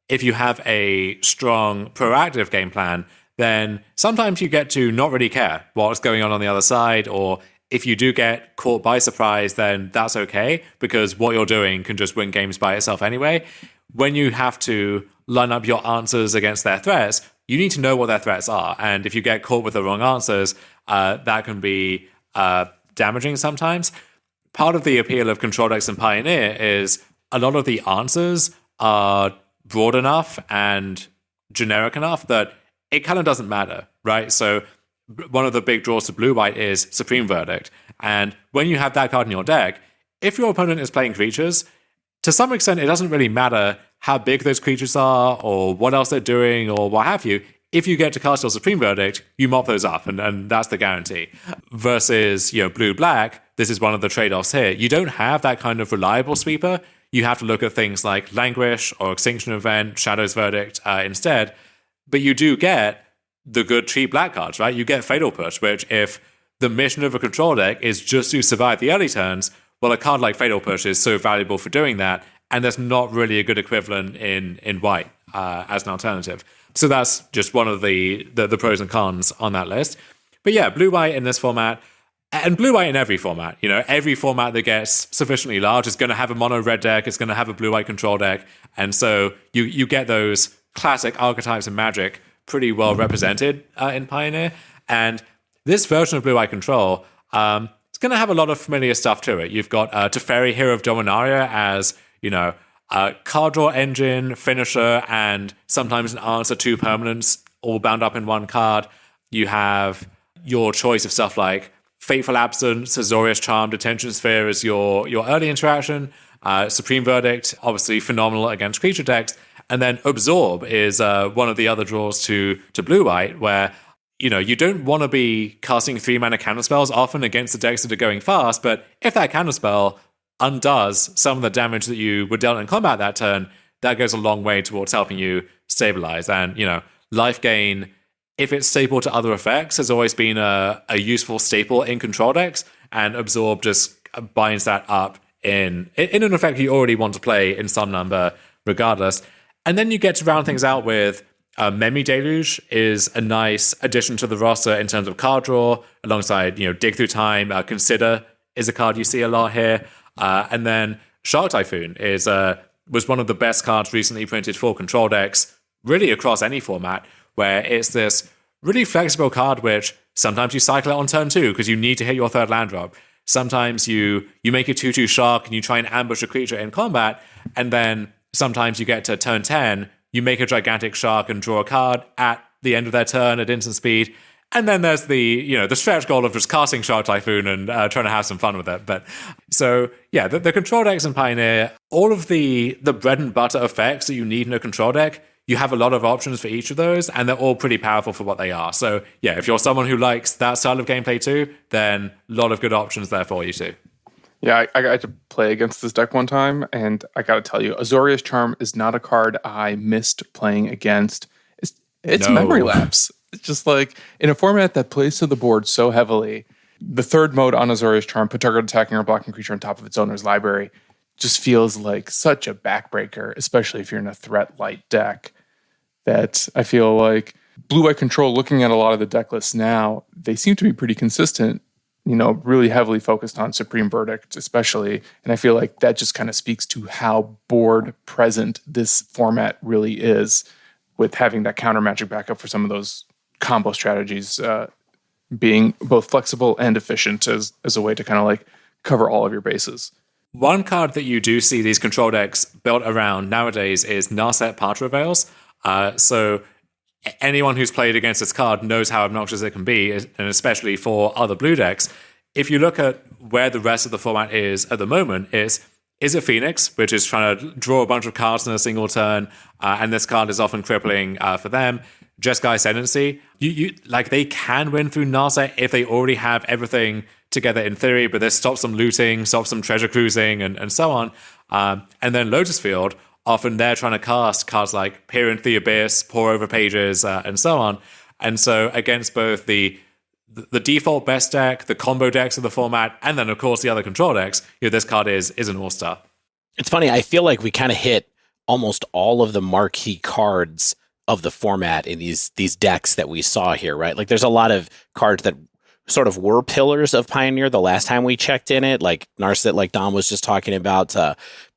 if you have a strong proactive game plan, then sometimes you get to not really care what's going on the other side, or if you do get caught by surprise, then that's okay, because what you're doing can just win games by itself anyway. When you have to line up your answers against their threats, you need to know what their threats are. And if you get caught with the wrong answers, that can be damaging sometimes. Part of the appeal of control decks in Pioneer is a lot of the answers are broad enough and generic enough that it kind of doesn't matter, right? So one of the big draws to blue-white is Supreme Verdict. And when you have that card in your deck, if your opponent is playing creatures, to some extent, it doesn't really matter how big those creatures are or what else they're doing or what have you. If you get to cast your Supreme Verdict, you mop those up, and that's the guarantee. Versus, blue-black, this is one of the trade-offs here. You don't have that kind of reliable sweeper. You have to look at things like Languish or Extinction Event, Shadow's Verdict instead. But you do get the good cheap black cards, right? You get Fatal Push, which if the mission of a control deck is just to survive the early turns, well, a card like Fatal Push is so valuable for doing that, and there's not really a good equivalent in white as an alternative. So that's just one of the pros and cons on that list. But yeah, blue-white in this format, and blue-white in every format. Every format that gets sufficiently large is going to have a mono red deck, it's going to have a blue-white control deck, and so you get those classic archetypes in Magic pretty well represented in Pioneer. And this version of blue-white control, it's going to have a lot of familiar stuff to it. You've got Teferi, Hero of Dominaria as, card draw engine, finisher, and sometimes an answer to permanents all bound up in one card. You have your choice of stuff like Fateful Absence, Azorius Charm, Detention Sphere as your early interaction. Supreme Verdict, obviously phenomenal against creature decks. And then Absorb is one of the other draws to blue-white, where you don't want to be casting 3-mana counterspells often against the decks that are going fast, but if that counterspell undoes some of the damage that you were dealt in combat that turn, that goes a long way towards helping you stabilize. And, life gain, if it's staple to other effects, has always been a useful staple in control decks, and Absorb just binds that up in an effect you already want to play in some number regardless. And then you get to round things out with Memory Deluge is a nice addition to the roster in terms of card draw, alongside, Dig Through Time. Consider is a card you see a lot here. And then Shark Typhoon was one of the best cards recently printed for control decks, really across any format, where it's this really flexible card which sometimes you cycle it on turn 2 because you need to hit your 3rd land drop. Sometimes you make a 2/2 shark and you try and ambush a creature in combat, and then sometimes you get to turn 10, you make a gigantic shark and draw a card at the end of their turn at instant speed. And then there's the stretch goal of just casting Shark Typhoon and trying to have some fun with it. But so, yeah, the control decks in Pioneer, all of the bread and butter effects that you need in a control deck, you have a lot of options for each of those, and they're all pretty powerful for what they are. So, yeah, if you're someone who likes that style of gameplay too, then a lot of good options there for you too. Yeah, I got to play against this deck one time, and I got to tell you, Azorius Charm is not a card I missed playing against. It's memory lapse. It's just like, in a format that plays to the board so heavily, the 3rd mode on Azorius Charm, put target attacking or blocking creature on top of its owner's library, just feels like such a backbreaker, especially if you're in a threat-light deck, that I feel like blue-white control, looking at a lot of the deck lists now, they seem to be pretty consistent, really heavily focused on Supreme Verdict, especially. And I feel like that just kind of speaks to how board present this format really is. with having that counter magic backup for some of those combo strategies being both flexible and efficient as a way to kind of like cover all of your bases. One card that you do see these control decks built around nowadays is Narset Patra Veils. So anyone who's played against this card knows how obnoxious it can be, and especially for other blue decks. If you look at where the rest of the format is at the moment, it's Izzet Phoenix, which is trying to draw a bunch of cards in a single turn, and this card is often crippling for them. Jeskai Ascendancy, they can win through Narset if they already have everything together in theory, but this stops them looting, stops them treasure cruising, and so on. And then Lotus Field, often they're trying to cast cards like Peer into the Abyss, Pour Over Pages, and so on. And so against both the default best deck, the combo decks of the format, and then of course the other control decks, this card is an all-star. It's funny, I feel like we kind of hit almost all of the marquee cards of the format in these decks that we saw here, right? Like there's a lot of cards that sort of were pillars of Pioneer the last time we checked in it, like Narset, like Dom was just talking about,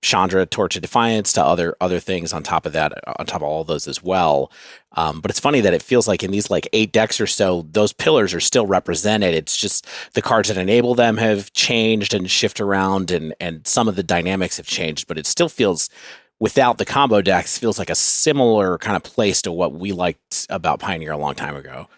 Chandra, Torch of Defiance, to other things on top of that, on top of all of those as well. But it's funny that it feels like in these like 8 decks or so, those pillars are still represented. It's just the cards that enable them have changed and shift around, and some of the dynamics have changed, but it still feels, without the combo decks, feels like a similar kind of place to what we liked about Pioneer a long time ago.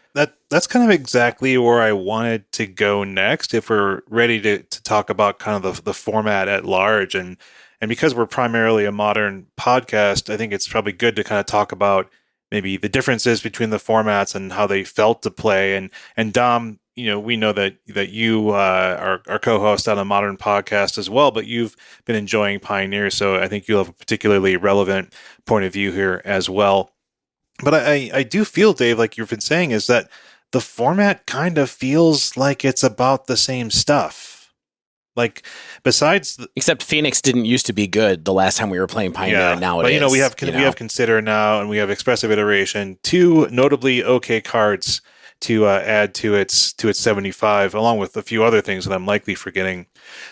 That's kind of exactly where I wanted to go next, if we're ready to talk about kind of the format at large. And because we're primarily a modern podcast, I think it's probably good to kind of talk about maybe the differences between the formats and how they felt to play. And Dom, we know that you are our co-host on a modern podcast as well, but you've been enjoying Pioneer, so I think you'll have a particularly relevant point of view here as well. But I do feel, Dave, like you've been saying, is that the format kind of feels like it's about the same stuff. Like, besides... Except Phoenix didn't used to be good the last time we were playing Pioneer, and now it is. But, we have Consider now, and we have Expressive Iteration, 2 notably okay cards to add to its 75, along with a few other things that I'm likely forgetting.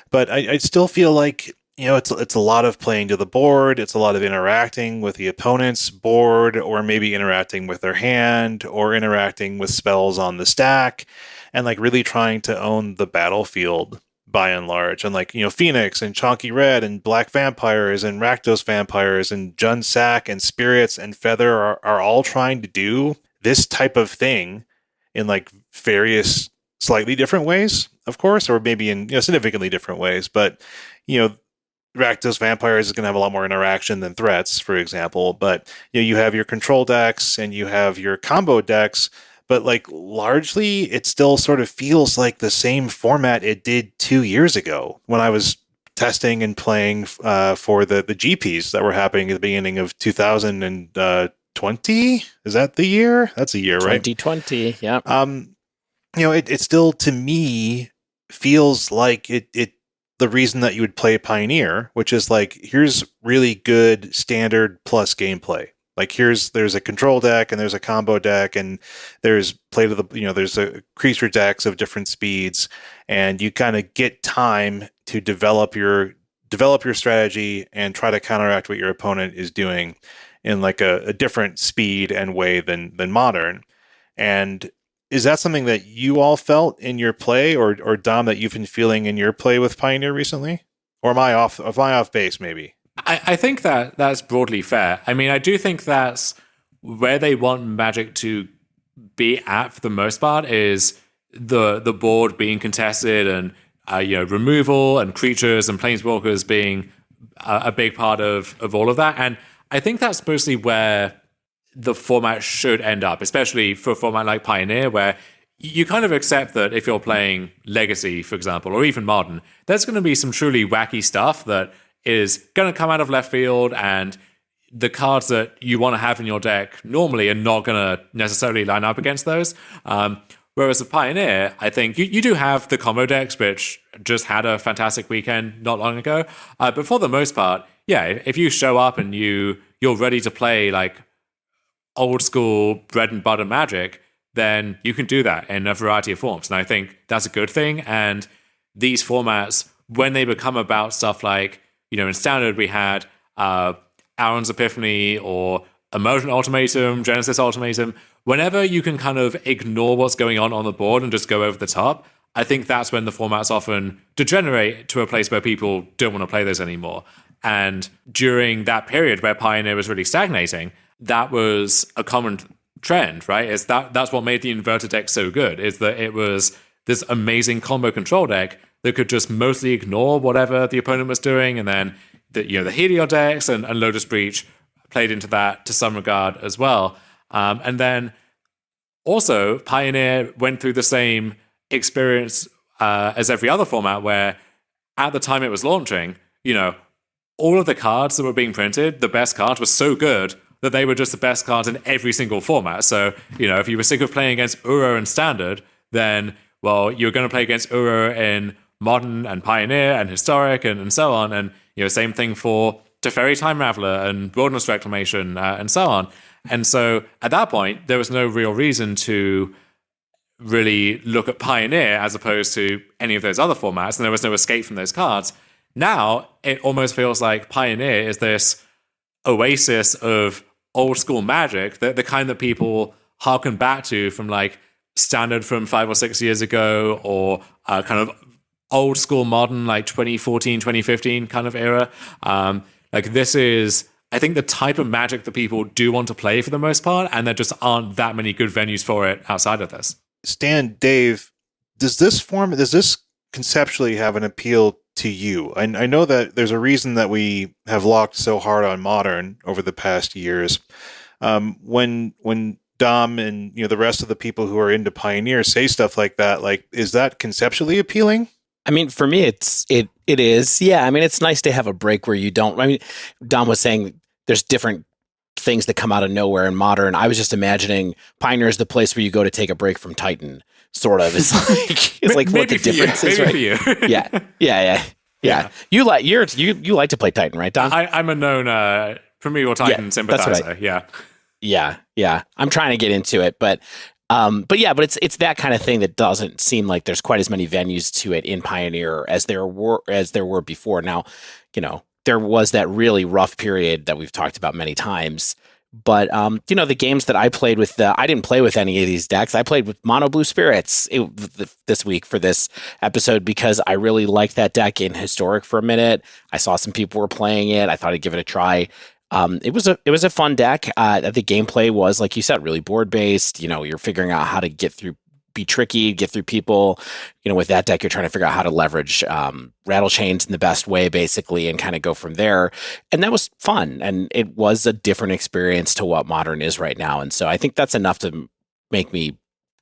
But I still feel like, it's a lot of playing to the board. It's a lot of interacting with the opponent's board, or maybe interacting with their hand, or interacting with spells on the stack, and like really trying to own the battlefield by and large. And like, Phoenix and Chonk-ish Red and Black Vampires and Rakdos Vampires and Jund Sack and Spirits and Feather are all trying to do this type of thing in like various slightly different ways, of course, or maybe in significantly different ways. But, Rakdos Vampires is going to have a lot more interaction than Threats, for example. But you have your control decks and you have your combo decks, but like largely it still sort of feels like the same format it did 2 years ago when I was testing and playing for the GPs that were happening at the beginning of 2020. Is that the year? That's a year, right? 2020. Yeah. It still to me feels like it the reason that you would play Pioneer, which is like, here's really good standard plus gameplay. Like there's a control deck and there's a combo deck and there's there's a creature decks of different speeds, and you kind of get time to develop your strategy and try to counteract what your opponent is doing in like a different speed and way than modern. And is that something that you all felt in your play, or Dom, that you've been feeling in your play with Pioneer recently? Or am I off base maybe? I think that's broadly fair. I mean, I do think that's where they want Magic to be at for the most part, is the board being contested, and removal and creatures and planeswalkers being a big part of all of that. And I think that's mostly where the format should end up, especially for a format like Pioneer, where you kind of accept that if you're playing Legacy, for example, or even Modern, there's going to be some truly wacky stuff that is going to come out of left field, and the cards that you want to have in your deck normally are not going to necessarily line up against those. Whereas with Pioneer, I think you do have the combo decks, which just had a fantastic weekend not long ago. But for the most part, yeah, if you show up and you're ready to play like old school bread and butter Magic, then you can do that in a variety of forms. And I think that's a good thing. And these formats, when they become about stuff like, in Standard we had Aaron's Epiphany or Immersion Ultimatum, Genesis Ultimatum, whenever you can kind of ignore what's going on the board and just go over the top, I think that's when the formats often degenerate to a place where people don't want to play those anymore. And during that period where Pioneer was really stagnating, that was a common trend, right? That's what made the inverted deck so good, is that it was this amazing combo control deck that could just mostly ignore whatever the opponent was doing, and then the Heliod decks and Lotus Breach played into that to some regard as well. And then also Pioneer went through the same experience as every other format, where at the time it was launching, all of the cards that were being printed, the best cards were so good that they were just the best cards in every single format. So, if you were sick of playing against Uro and Standard, then, well, you were going to play against Uro in Modern and Pioneer and Historic and so on. And, same thing for Teferi Time Raveler and Wilderness Reclamation and so on. And so at that point, there was no real reason to really look at Pioneer as opposed to any of those other formats, and there was no escape from those cards. Now, it almost feels like Pioneer is this oasis of old school Magic, the kind that people harken back to from like Standard from 5 or 6 years ago, or kind of old school Modern, like 2014, 2015 kind of era. This is, I think, the type of Magic that people do want to play for the most part, and there just aren't that many good venues for it outside of this. Stan, Dave, does this conceptually have an appeal to you? I know that there's a reason that we have locked so hard on Modern over the past years. When Dom and the rest of the people who are into Pioneer say stuff like that, is that conceptually appealing? I mean, for me, it is. Yeah, I mean, it's nice to have a break where you don't. I mean, Dom was saying there's different things that come out of nowhere in Modern. I was just imagining Pioneer is the place where you go to take a break from Titan. Sort of. It's like what the difference is, right? Maybe for you. Yeah. You like to play Titan, right, Dom? I'm a known Primeval Titan sympathizer. Right. Yeah. I'm trying to get into it, but it's that kind of thing that doesn't seem like there's quite as many venues to it in Pioneer as there were before. Now, there was that really rough period that we've talked about many times. But, the games that I played with, I didn't play with any of these decks. I played with Mono Blue Spirits this week for this episode because I really liked that deck in Historic for a minute. I saw some people were playing it. I thought I'd give it a try. It was a fun deck. The gameplay was, like you said, really board based. You're figuring out how to be tricky, get through people. With that deck, you're trying to figure out how to leverage rattle chains in the best way, basically, and kind of go from there. And that was fun. And it was a different experience to what Modern is right now. And so I think that's enough to make me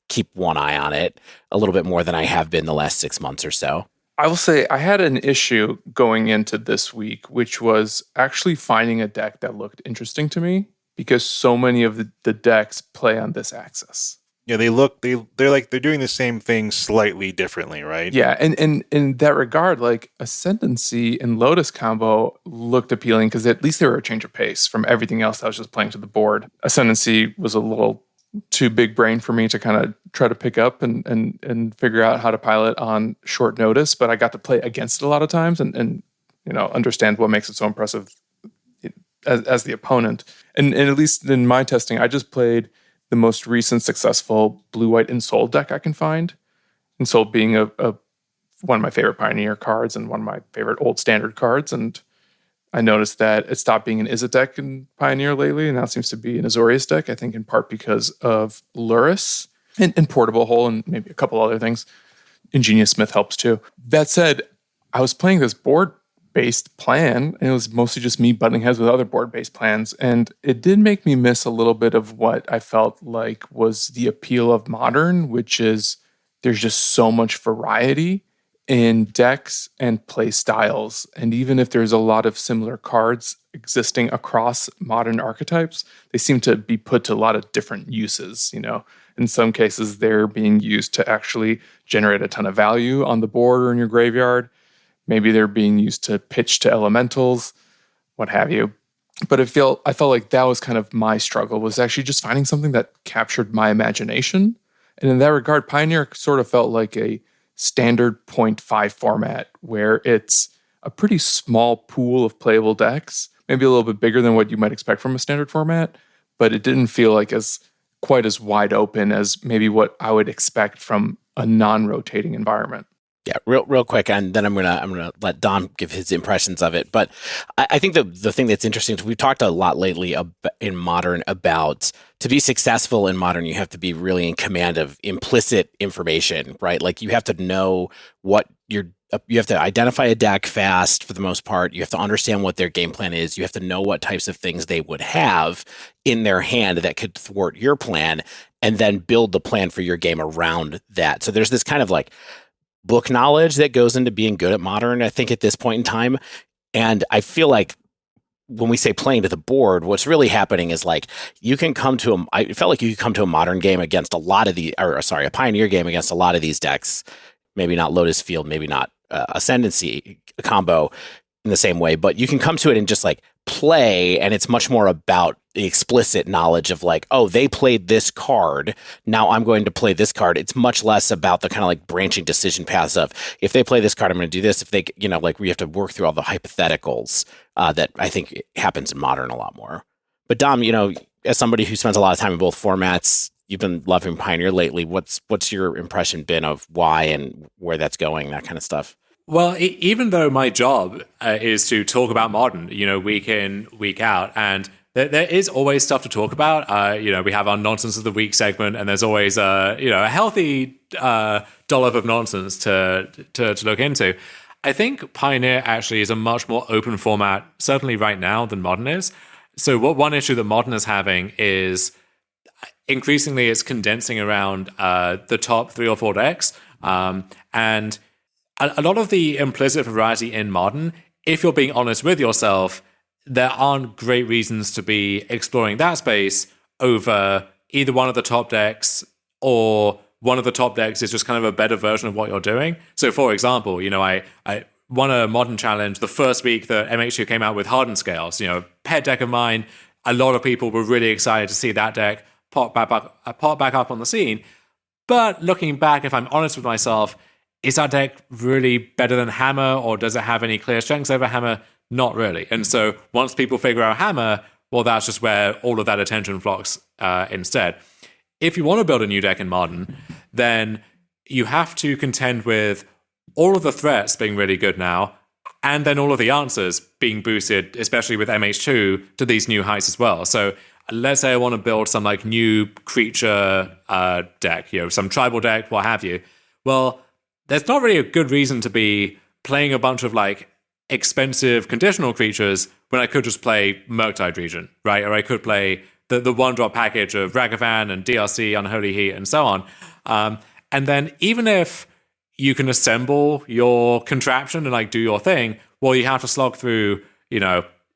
keep one eye on it a little bit more than I have been the last 6 months or so. I will say I had an issue going into this week, which was actually finding a deck that looked interesting to me because so many of the decks play on this axis. Yeah, they're doing the same thing slightly differently, right? Yeah, and in that regard, like Ascendancy and Lotus combo looked appealing because at least they were a change of pace from everything else that was just playing to the board. Ascendancy was a little too big brain for me to kind of try to pick up and figure out how to pilot on short notice, but I got to play against it a lot of times and understand what makes it so impressive as the opponent. And at least in my testing, I just played the most recent successful blue-white Ensoul deck I can find. Ensoul being one of my favorite Pioneer cards and one of my favorite old Standard cards. And I noticed that it stopped being an Izzet deck in Pioneer lately, and now it seems to be an Azorius deck, I think in part because of Luris and Portable Hole and maybe a couple other things. Ingenious Smith helps too. That said, I was playing this board-based plan, and it was mostly just me butting heads with other board-based plans, and it did make me miss a little bit of what I felt like was the appeal of Modern, which is there's just so much variety in decks and play styles. And even if there's a lot of similar cards existing across Modern archetypes, they seem to be put to a lot of different uses. In some cases, they're being used to actually generate a ton of value on the board or in your graveyard. Maybe they're being used to pitch to elementals, what have you. But I felt like that was kind of my struggle, was actually just finding something that captured my imagination. And in that regard, Pioneer sort of felt like a standard 0.5 format where it's a pretty small pool of playable decks, maybe a little bit bigger than what you might expect from a standard format, but it didn't feel like quite as wide open as maybe what I would expect from a non-rotating environment. Yeah, real quick, and then I'm gonna let Dom give his impressions of it. But I think the thing that's interesting is we've talked a lot lately in Modern about, to be successful in Modern, you have to be really in command of implicit information, right? Like you have to know you have to identify a deck fast for the most part. You have to understand what their game plan is. You have to know what types of things they would have in their hand that could thwart your plan, and then build the plan for your game around that. So there's this kind of like book knowledge that goes into being good at Modern, I think, at this point in time. And I feel like when we say playing to the board, what's really happening is like I felt like you could come to a Modern game against a Pioneer game against a lot of these decks. Maybe not Lotus Field, maybe not Ascendancy combo in the same way, but you can come to it and just like play, and it's much more about the explicit knowledge of like, oh, they played this card, now I'm going to play this card. It's much less about the kind of like branching decision paths of, if they play this card, I'm going to do this. If they, like we have to work through all the hypotheticals that I think happens in Modern a lot more. But Dom, as somebody who spends a lot of time in both formats, you've been loving Pioneer lately. What's your impression been of why and where that's going, that kind of stuff? Well, even though my job is to talk about Modern, week in, week out, and there is always stuff to talk about. We have our Nonsense of the Week segment, and there's always a healthy dollop of nonsense to look into. I think Pioneer actually is a much more open format, certainly right now, than Modern is. So one issue that Modern is having is increasingly it's condensing around the top 3 or 4 decks, and a lot of the implicit variety in Modern, if you're being honest with yourself, there aren't great reasons to be exploring that space over either one of the top decks, or one of the top decks is just kind of a better version of what you're doing. So, for example, I won a Modern challenge the first week that MH2 came out with Hardened Scales. Pet deck of mine. A lot of people were really excited to see that deck pop back up on the scene. But looking back, if I'm honest with myself, is that deck really better than Hammer, or does it have any clear strengths over Hammer? Not really. And so once people figure out Hammer, well, that's just where all of that attention flocks instead. If you want to build a new deck in Modern, then you have to contend with all of the threats being really good now, and then all of the answers being boosted, especially with MH2, to these new heights as well. So let's say I want to build some like new creature deck, some tribal deck, what have you. Well, there's not really a good reason to be playing a bunch of like expensive conditional creatures when I could just play Murktide Regent, right? Or I could play the 1-drop package of Ragavan and DRC, Unholy Heat, and so on. And then even if you can assemble your contraption and like do your thing, well, you have to slog through,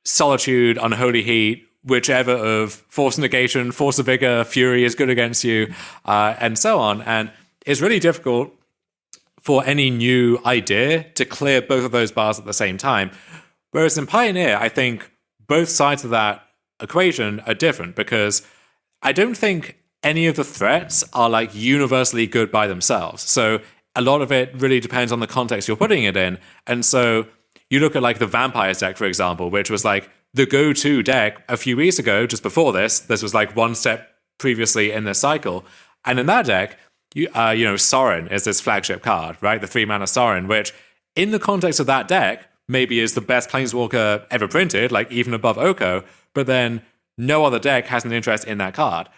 Solitude, Unholy Heat, whichever of Force Negation, Force of Vigor, Fury is good against you, and so on. And it's really difficult for any new idea to clear both of those bars at the same time. Whereas in Pioneer, I think both sides of that equation are different, because I don't think any of the threats are like universally good by themselves. So a lot of it really depends on the context you're putting it in. And so you look at like the Vampires deck, for example, which was like the go-to deck a few weeks ago, just before this was like one step previously in this cycle. And in that deck, Sorin is this flagship card, right? The 3-mana Sorin, which in the context of that deck, maybe is the best Planeswalker ever printed, like even above Oko, but then no other deck has an interest in that card.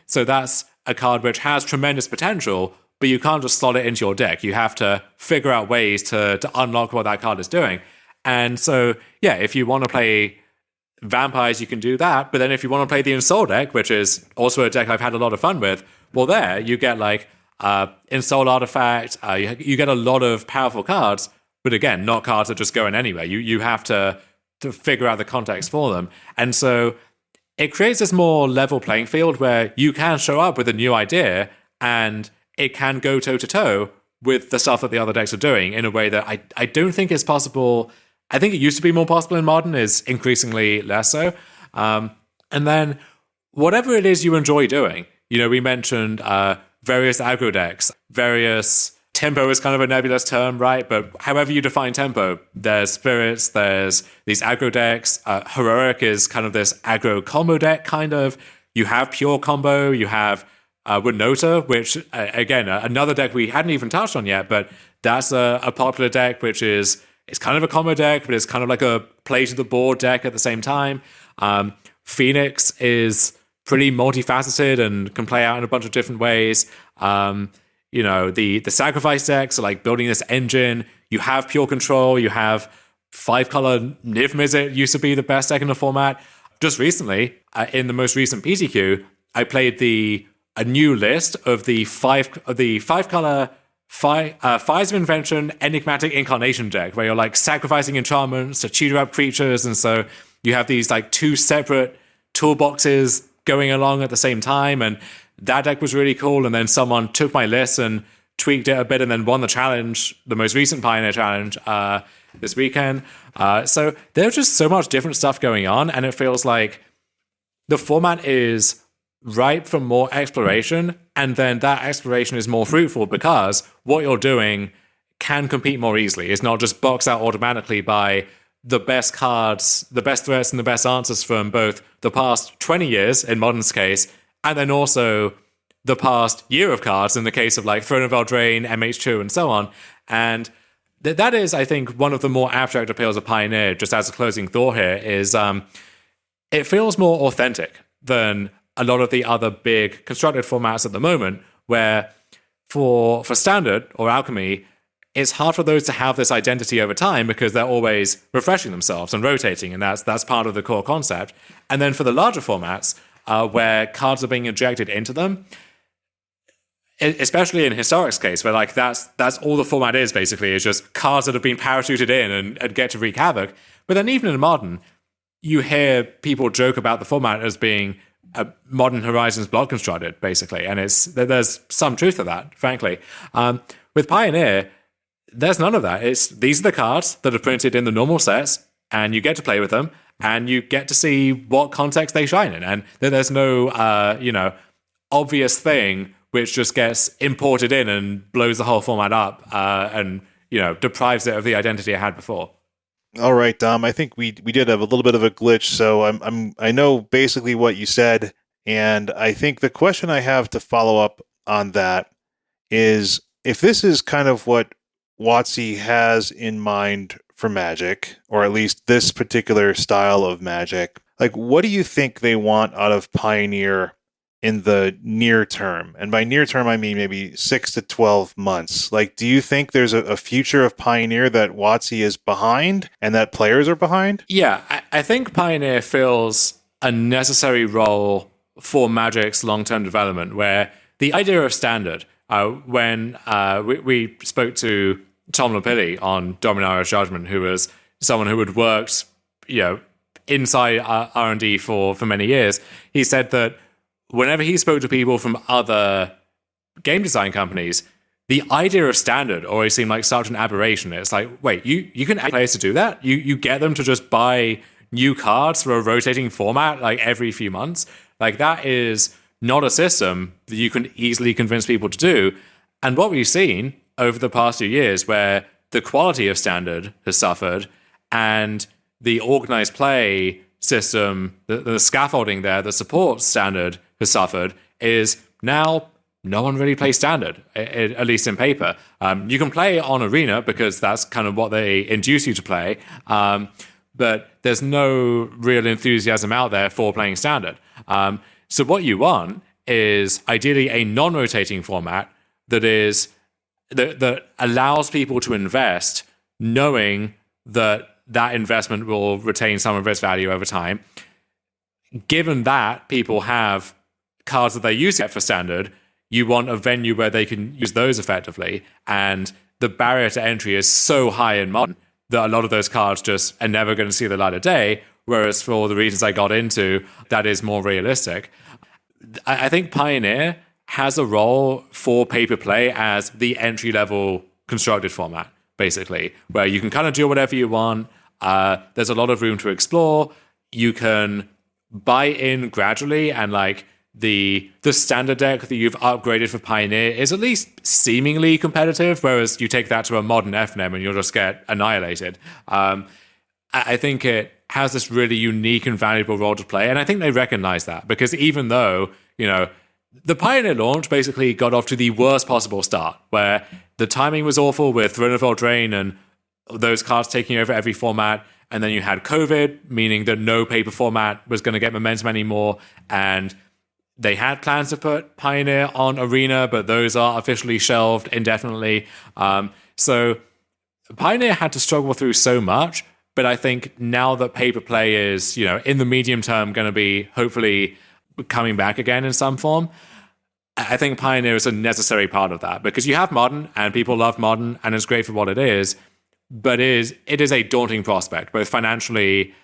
So that's a card which has tremendous potential, but you can't just slot it into your deck. You have to figure out ways to unlock what that card is doing. And so, yeah, if you want to play Vampires, you can do that. But then if you want to play the Ensoul deck, which is also a deck I've had a lot of fun with, well, there you get like Ensoul Artifact. You get a lot of powerful cards, but again, not cards that just go in anywhere. You have to figure out the context for them. And so it creates this more level playing field where you can show up with a new idea and it can go toe-to-toe with the stuff that the other decks are doing in a way that I don't think is possible. I think it used to be more possible in Modern, is increasingly less so. And then whatever it is you enjoy doing, we mentioned various aggro decks, various tempo is kind of a nebulous term, right? But however you define tempo, there's spirits, there's these aggro decks. Heroic is kind of this aggro combo deck, kind of. You have pure combo, you have Winota, which, again, another deck we hadn't even touched on yet, but that's a popular deck, which is it's kind of a combo deck, but it's kind of like a play to the board deck at the same time. Phoenix is pretty multifaceted and can play out in a bunch of different ways. The sacrifice decks are like building this engine. You have pure control. You have 5-color Niv Mizzet used to be the best deck in the format. Just recently, in the most recent PTQ, I played a new list of the 5-color Fires of Invention Enigmatic Incarnation deck, where you're like sacrificing enchantments to tutor up creatures, and so you have these like 2 separate toolboxes going along at the same time, and that deck was really cool. And then someone took my list and tweaked it a bit and then won the challenge, the most recent Pioneer Challenge this weekend. So there's just so much different stuff going on, and it feels like the format is ripe for more exploration, and then that exploration is more fruitful because what you're doing can compete more easily. It's not just boxed out automatically by the best cards, the best threats, and the best answers from both the past 20 years, in Modern's case, and then also the past year of cards in the case of like Throne of Eldraine, MH2, and so on. And that is, I think, one of the more abstract appeals of Pioneer, just as a closing thought here, is it feels more authentic than a lot of the other big constructed formats at the moment, where for Standard or Alchemy, it's hard for those to have this identity over time because they're always refreshing themselves and rotating, and that's part of the core concept. And then for the larger formats, where cards are being injected into them, especially in Historic's case, where like that's all the format is basically, is just cards that have been parachuted in and get to wreak havoc. But then even in Modern, you hear people joke about the format as being a Modern Horizons block constructed, basically, and there's some truth to that, frankly. With Pioneer, there's none of that. These are the cards that are printed in the normal sets, and you get to play with them, and you get to see what context they shine in, and there's no obvious thing which just gets imported in and blows the whole format up, and deprives it of the identity it had before. All right, Dom. I think we did have a little bit of a glitch, so I know basically what you said, and I think the question I have to follow up on that is if this is kind of what WotC has in mind for Magic, or at least this particular style of Magic, like what do you think they want out of Pioneer in the near term? And by near term, I mean maybe 6 to 12 months. Like, do you think there's a future of Pioneer that WotC is behind and that players are behind? Yeah, I think Pioneer fills a necessary role for Magic's long-term development, where the idea of Standard, when we spoke to Tom Lapilli on Dominara's Judgment, who was someone who had worked, inside R&D for many years, he said that whenever he spoke to people from other game design companies, the idea of Standard always seemed like such an aberration. It's like, wait, you can ask players to do that? You get them to just buy new cards for a rotating format like every few months? Like, that is not a system that you can easily convince people to do. And what we've seen over the past few years, where the quality of Standard has suffered and the organized play system, the scaffolding there that supports Standard has suffered, is now no one really plays Standard, at least in paper. You can play on Arena because that's kind of what they induce you to play, but there's no real enthusiasm out there for playing Standard. So what you want is ideally a non-rotating format that allows people to invest, knowing that investment will retain some of its value over time. Given that people have cards that they use for Standard, you want a venue where they can use those effectively, and the barrier to entry is so high in Modern that a lot of those cards just are never going to see the light of day, whereas for the reasons I got into, that is more realistic. I think Pioneer has a role for pay-per-play as the entry-level constructed format, basically, where you can kind of do whatever you want. There's a lot of room to explore. You can buy in gradually and the standard deck that you've upgraded for Pioneer is at least seemingly competitive, whereas you take that to a modern FNM and you'll just get annihilated. I think it has this really unique and valuable role to play, and I think they recognize that, because even though, the Pioneer launch basically got off to the worst possible start, where the timing was awful with Throne of Eldraine and those cards taking over every format, and then you had COVID, meaning that no paper format was going to get momentum anymore, and they had plans to put Pioneer on Arena, but those are officially shelved indefinitely. So Pioneer had to struggle through so much, but I think now that paper play is, in the medium term going to be hopefully coming back again in some form, I think Pioneer is a necessary part of that, because you have Modern and people love Modern and it's great for what it is, but it is a daunting prospect, both financially,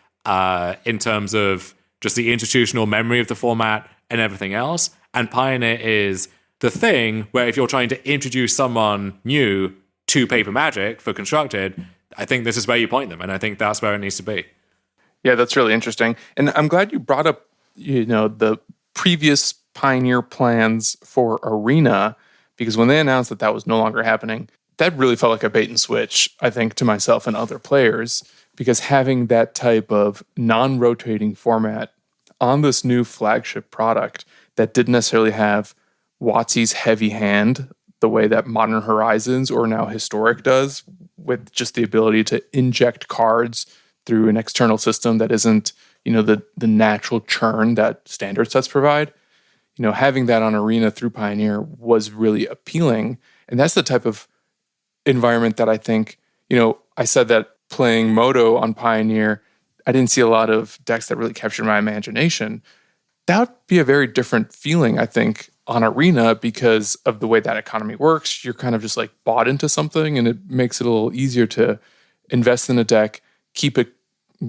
in terms of just the institutional memory of the format and everything else. And Pioneer is the thing where if you're trying to introduce someone new to Paper Magic for Constructed, I think this is where you point them, and I think that's where it needs to be. Yeah, that's really interesting. And I'm glad you brought up, the previous Pioneer plans for Arena, because when they announced that that was no longer happening, that really felt like a bait and switch, I think, to myself and other players, because having that type of non-rotating format on this new flagship product that didn't necessarily have WotC's heavy hand the way that Modern Horizons or now Historic does, with just the ability to inject cards through an external system that isn't, the natural churn that standard sets provide. Having that on Arena through Pioneer was really appealing. And that's the type of environment that I think, I said that playing Moto on Pioneer, I didn't see a lot of decks that really captured my imagination. That would be a very different feeling, I think, on Arena, because of the way that economy works. You're kind of just like bought into something, and it makes it a little easier to invest in a deck, keep it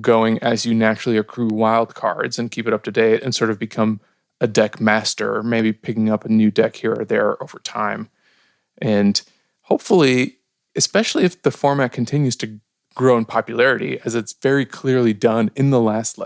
going as you naturally accrue wild cards, and keep it up to date, and sort of become a deck master, maybe picking up a new deck here or there over time. And hopefully, especially if the format continues to grow in popularity, as it's very clearly done in the last,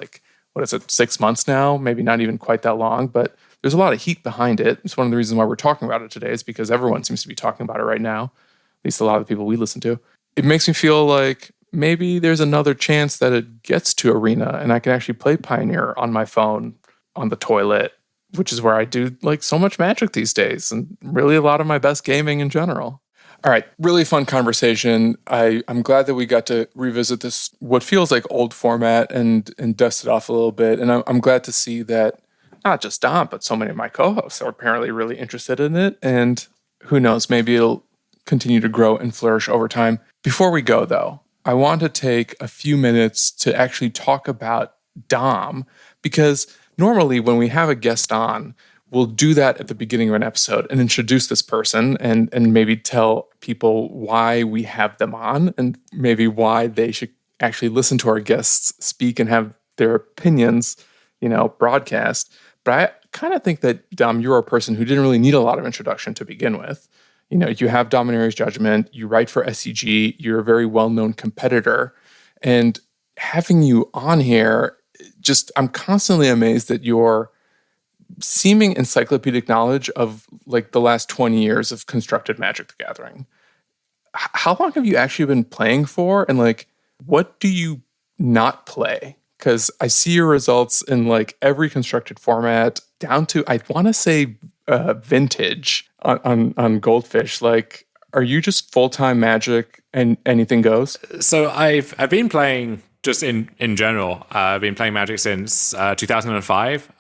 6 months now, maybe not even quite that long, but there's a lot of heat behind it. It's one of the reasons why we're talking about it today, is because everyone seems to be talking about it right now, at least a lot of the people we listen to. It makes me feel like maybe there's another chance that it gets to Arena and I can actually play Pioneer on my phone, on the toilet, which is where I do so much Magic these days, and really a lot of my best gaming in general. All right, really fun conversation. I'm glad that we got to revisit this, what feels like old format, and dust it off a little bit. And I'm glad to see that not just Dom, but so many of my co-hosts are apparently really interested in it. And who knows, maybe it'll continue to grow and flourish over time. Before we go, though, I want to take a few minutes to actually talk about Dom, because normally when we have a guest on, we'll do that at the beginning of an episode and introduce this person and maybe tell people why we have them on, and maybe why they should actually listen to our guests speak and have their opinions, broadcast. But I kind of think that, Dom, you're a person who didn't really need a lot of introduction to begin with. You have Dominaria's Judgment, you write for SCG, you're a very well-known competitor. And having you on here, I'm constantly amazed at your seeming encyclopedic knowledge of the last 20 years of constructed Magic the Gathering. How long have you actually been playing for? And what do you not play? Because I see your results in every constructed format down to, I want to say, vintage on Goldfish. Are you just full-time Magic and anything goes? So I've been playing just in general. I've been playing Magic since 2005.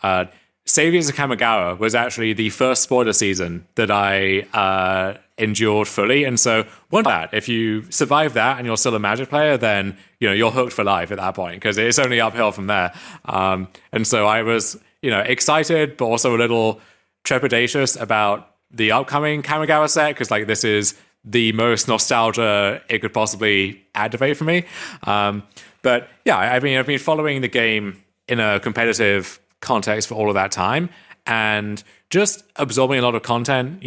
Saviors of Kamigawa was actually the first spoiler season that I endured fully. And so if you survive that and you're still a Magic player, then you're hooked for life at that point, because it's only uphill from there. And so I was excited, but also a little trepidatious about the upcoming Kamigawa set, because this is the most nostalgia it could possibly activate for me. But yeah, I've been following the game in a competitive context for all of that time, and just absorbing a lot of content.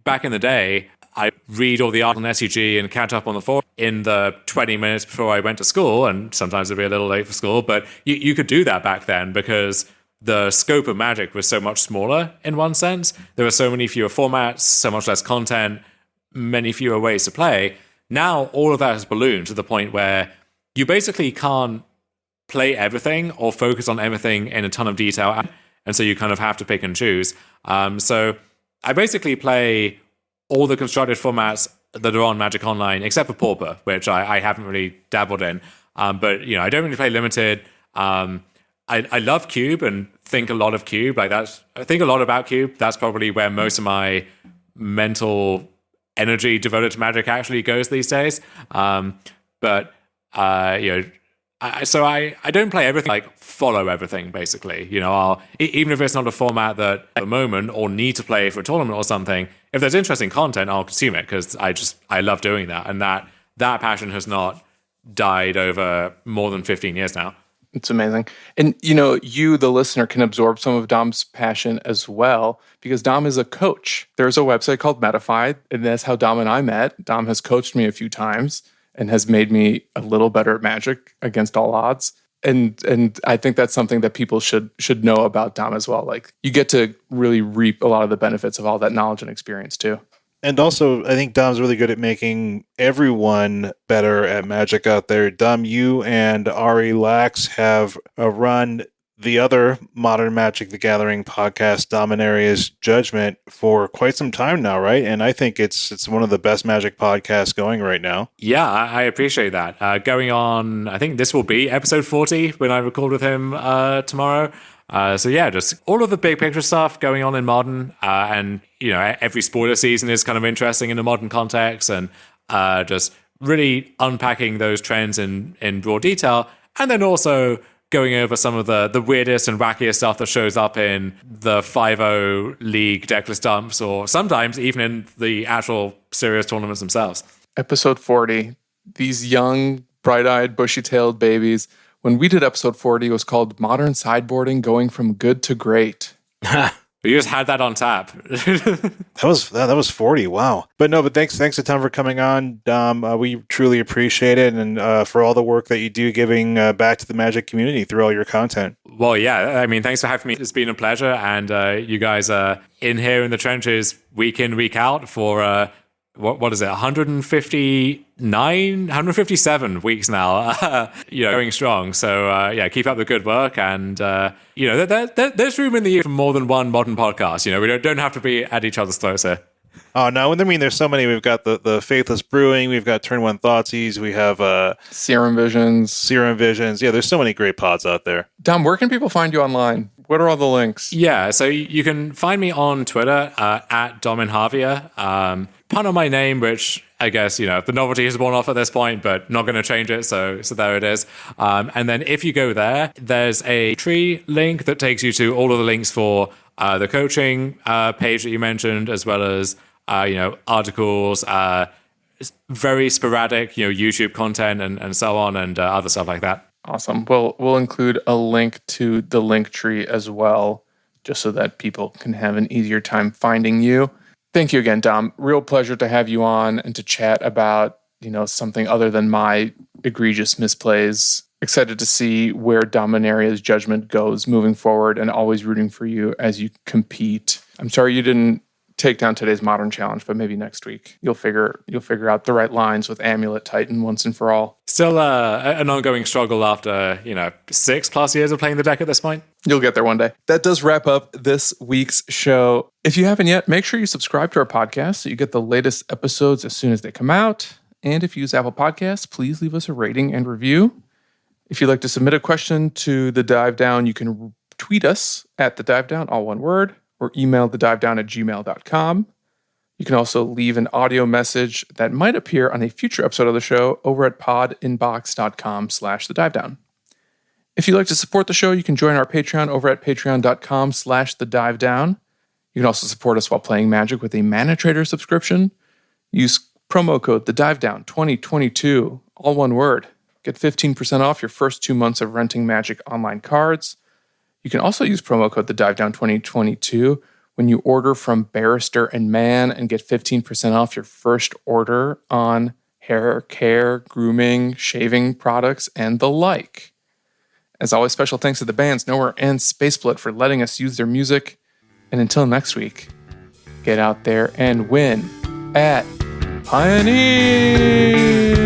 Back in the day, I read all the art on SCG and catch up on the forum in the 20 minutes before I went to school, and sometimes it'd be a little late for school, but you could do that back then because the scope of Magic was so much smaller in one sense. There were so many fewer formats, so much less content, many fewer ways to play. Now all of that has ballooned to the point where you basically can't play everything or focus on everything in a ton of detail. And so you kind of have to pick and choose. So I basically play all the constructed formats that are on Magic Online, except for Pauper, which I haven't really dabbled in. But, I don't really play Limited. I love Cube and think a lot of Cube. I think a lot about Cube. That's probably where most of my mental energy devoted to Magic actually goes these days. So I don't play everything, like follow everything, basically. I'll, even if it's not a format that at the moment or need to play for a tournament or something, if there's interesting content, I'll consume it because I love doing that. And that passion has not died over more than 15 years now. It's amazing. And, you, the listener, can absorb some of Dom's passion as well because Dom is a coach. There's a website called Metafy, and that's how Dom and I met. Dom has coached me a few times and has made me a little better at Magic against all odds. And I think that's something that people should know about Dom as well. Like, you get to really reap a lot of the benefits of all that knowledge and experience too. And also, I think Dom's really good at making everyone better at Magic out there. Dom, you and Ari Lax have run the other Modern Magic the Gathering podcast, Dominaria's Judgment, for quite some time now, right? And I think it's one of the best Magic podcasts going right now. Yeah, I appreciate that. Going on, I think this will be episode 40 when I record with him tomorrow. So yeah, just all of the big picture stuff going on in Modern, and every spoiler season is kind of interesting in the Modern context, and just really unpacking those trends in broad detail, and then also going over some of the weirdest and wackiest stuff that shows up in the 5.0 league decklist dumps, or sometimes even in the actual serious tournaments themselves. Episode 40, these young, bright-eyed, bushy-tailed babies. When we did episode 40, it was called Modern Sideboarding Going from Good to Great. We just had that on tap. That was 40. Wow. But thanks a ton for coming on, Dom. We truly appreciate it, and for all the work that you do giving back to the Magic community through all your content. Well, yeah. I mean, thanks for having me. It's been a pleasure, and you guys are in here in the trenches week in, week out for what is it? 157 weeks now. Going strong. So keep up the good work, and there's room in the year for more than one Modern podcast. We don't have to be at each other's throats here. Oh no! I mean, there's so many. We've got the Faithless Brewing. We've got Turn One Thoughtseize. We have Serum Visions. Yeah, there's so many great pods out there. Dom, where can people find you online? What are all the links? Yeah, so you can find me on Twitter at Dom Harvey. Pun on my name, which I guess the novelty has worn off at this point, but not going to change it. So there it is. And then if you go there, there's a tree link that takes you to all of the links for the coaching page that you mentioned, as well as articles, very sporadic YouTube content and so on, and other stuff like that. Awesome. We'll include a link to the link tree as well, just so that people can have an easier time finding you. Thank you again, Dom. Real pleasure to have you on and to chat about, something other than my egregious misplays. Excited to see where Dominaria's Judgment goes moving forward, and always rooting for you as you compete. I'm sorry you didn't take down today's Modern Challenge, but maybe next week you'll figure out the right lines with Amulet Titan once and for all. Still an ongoing struggle after 6+ years of playing the deck at this point. You'll get there one day. That does wrap up this week's show. If you haven't yet, make sure you subscribe to our podcast so you get the latest episodes as soon as they come out. And if you use Apple Podcasts, please leave us a rating and review. If you'd like to submit a question to The Dive Down, you can tweet us at The Dive Down, all one word, or email thedivedown@gmail.com. You can also leave an audio message that might appear on a future episode of the show over at podinbox.com/thedivedown. If you'd like to support the show, you can join our Patreon over at patreon.com/thedivedown. You can also support us while playing Magic with a Manatraders subscription. Use promo code TheDiveDown2022, all one word. Get 15% off your first 2 months of renting Magic Online cards. You can also use promo code TheDiveDown2022 when you order from Barrister and Mann and get 15% off your first order on hair care, grooming, shaving products, and the like. As always, special thanks to the bands Nowhere and Spaceplit for letting us use their music. And until next week, get out there and win at Pioneer!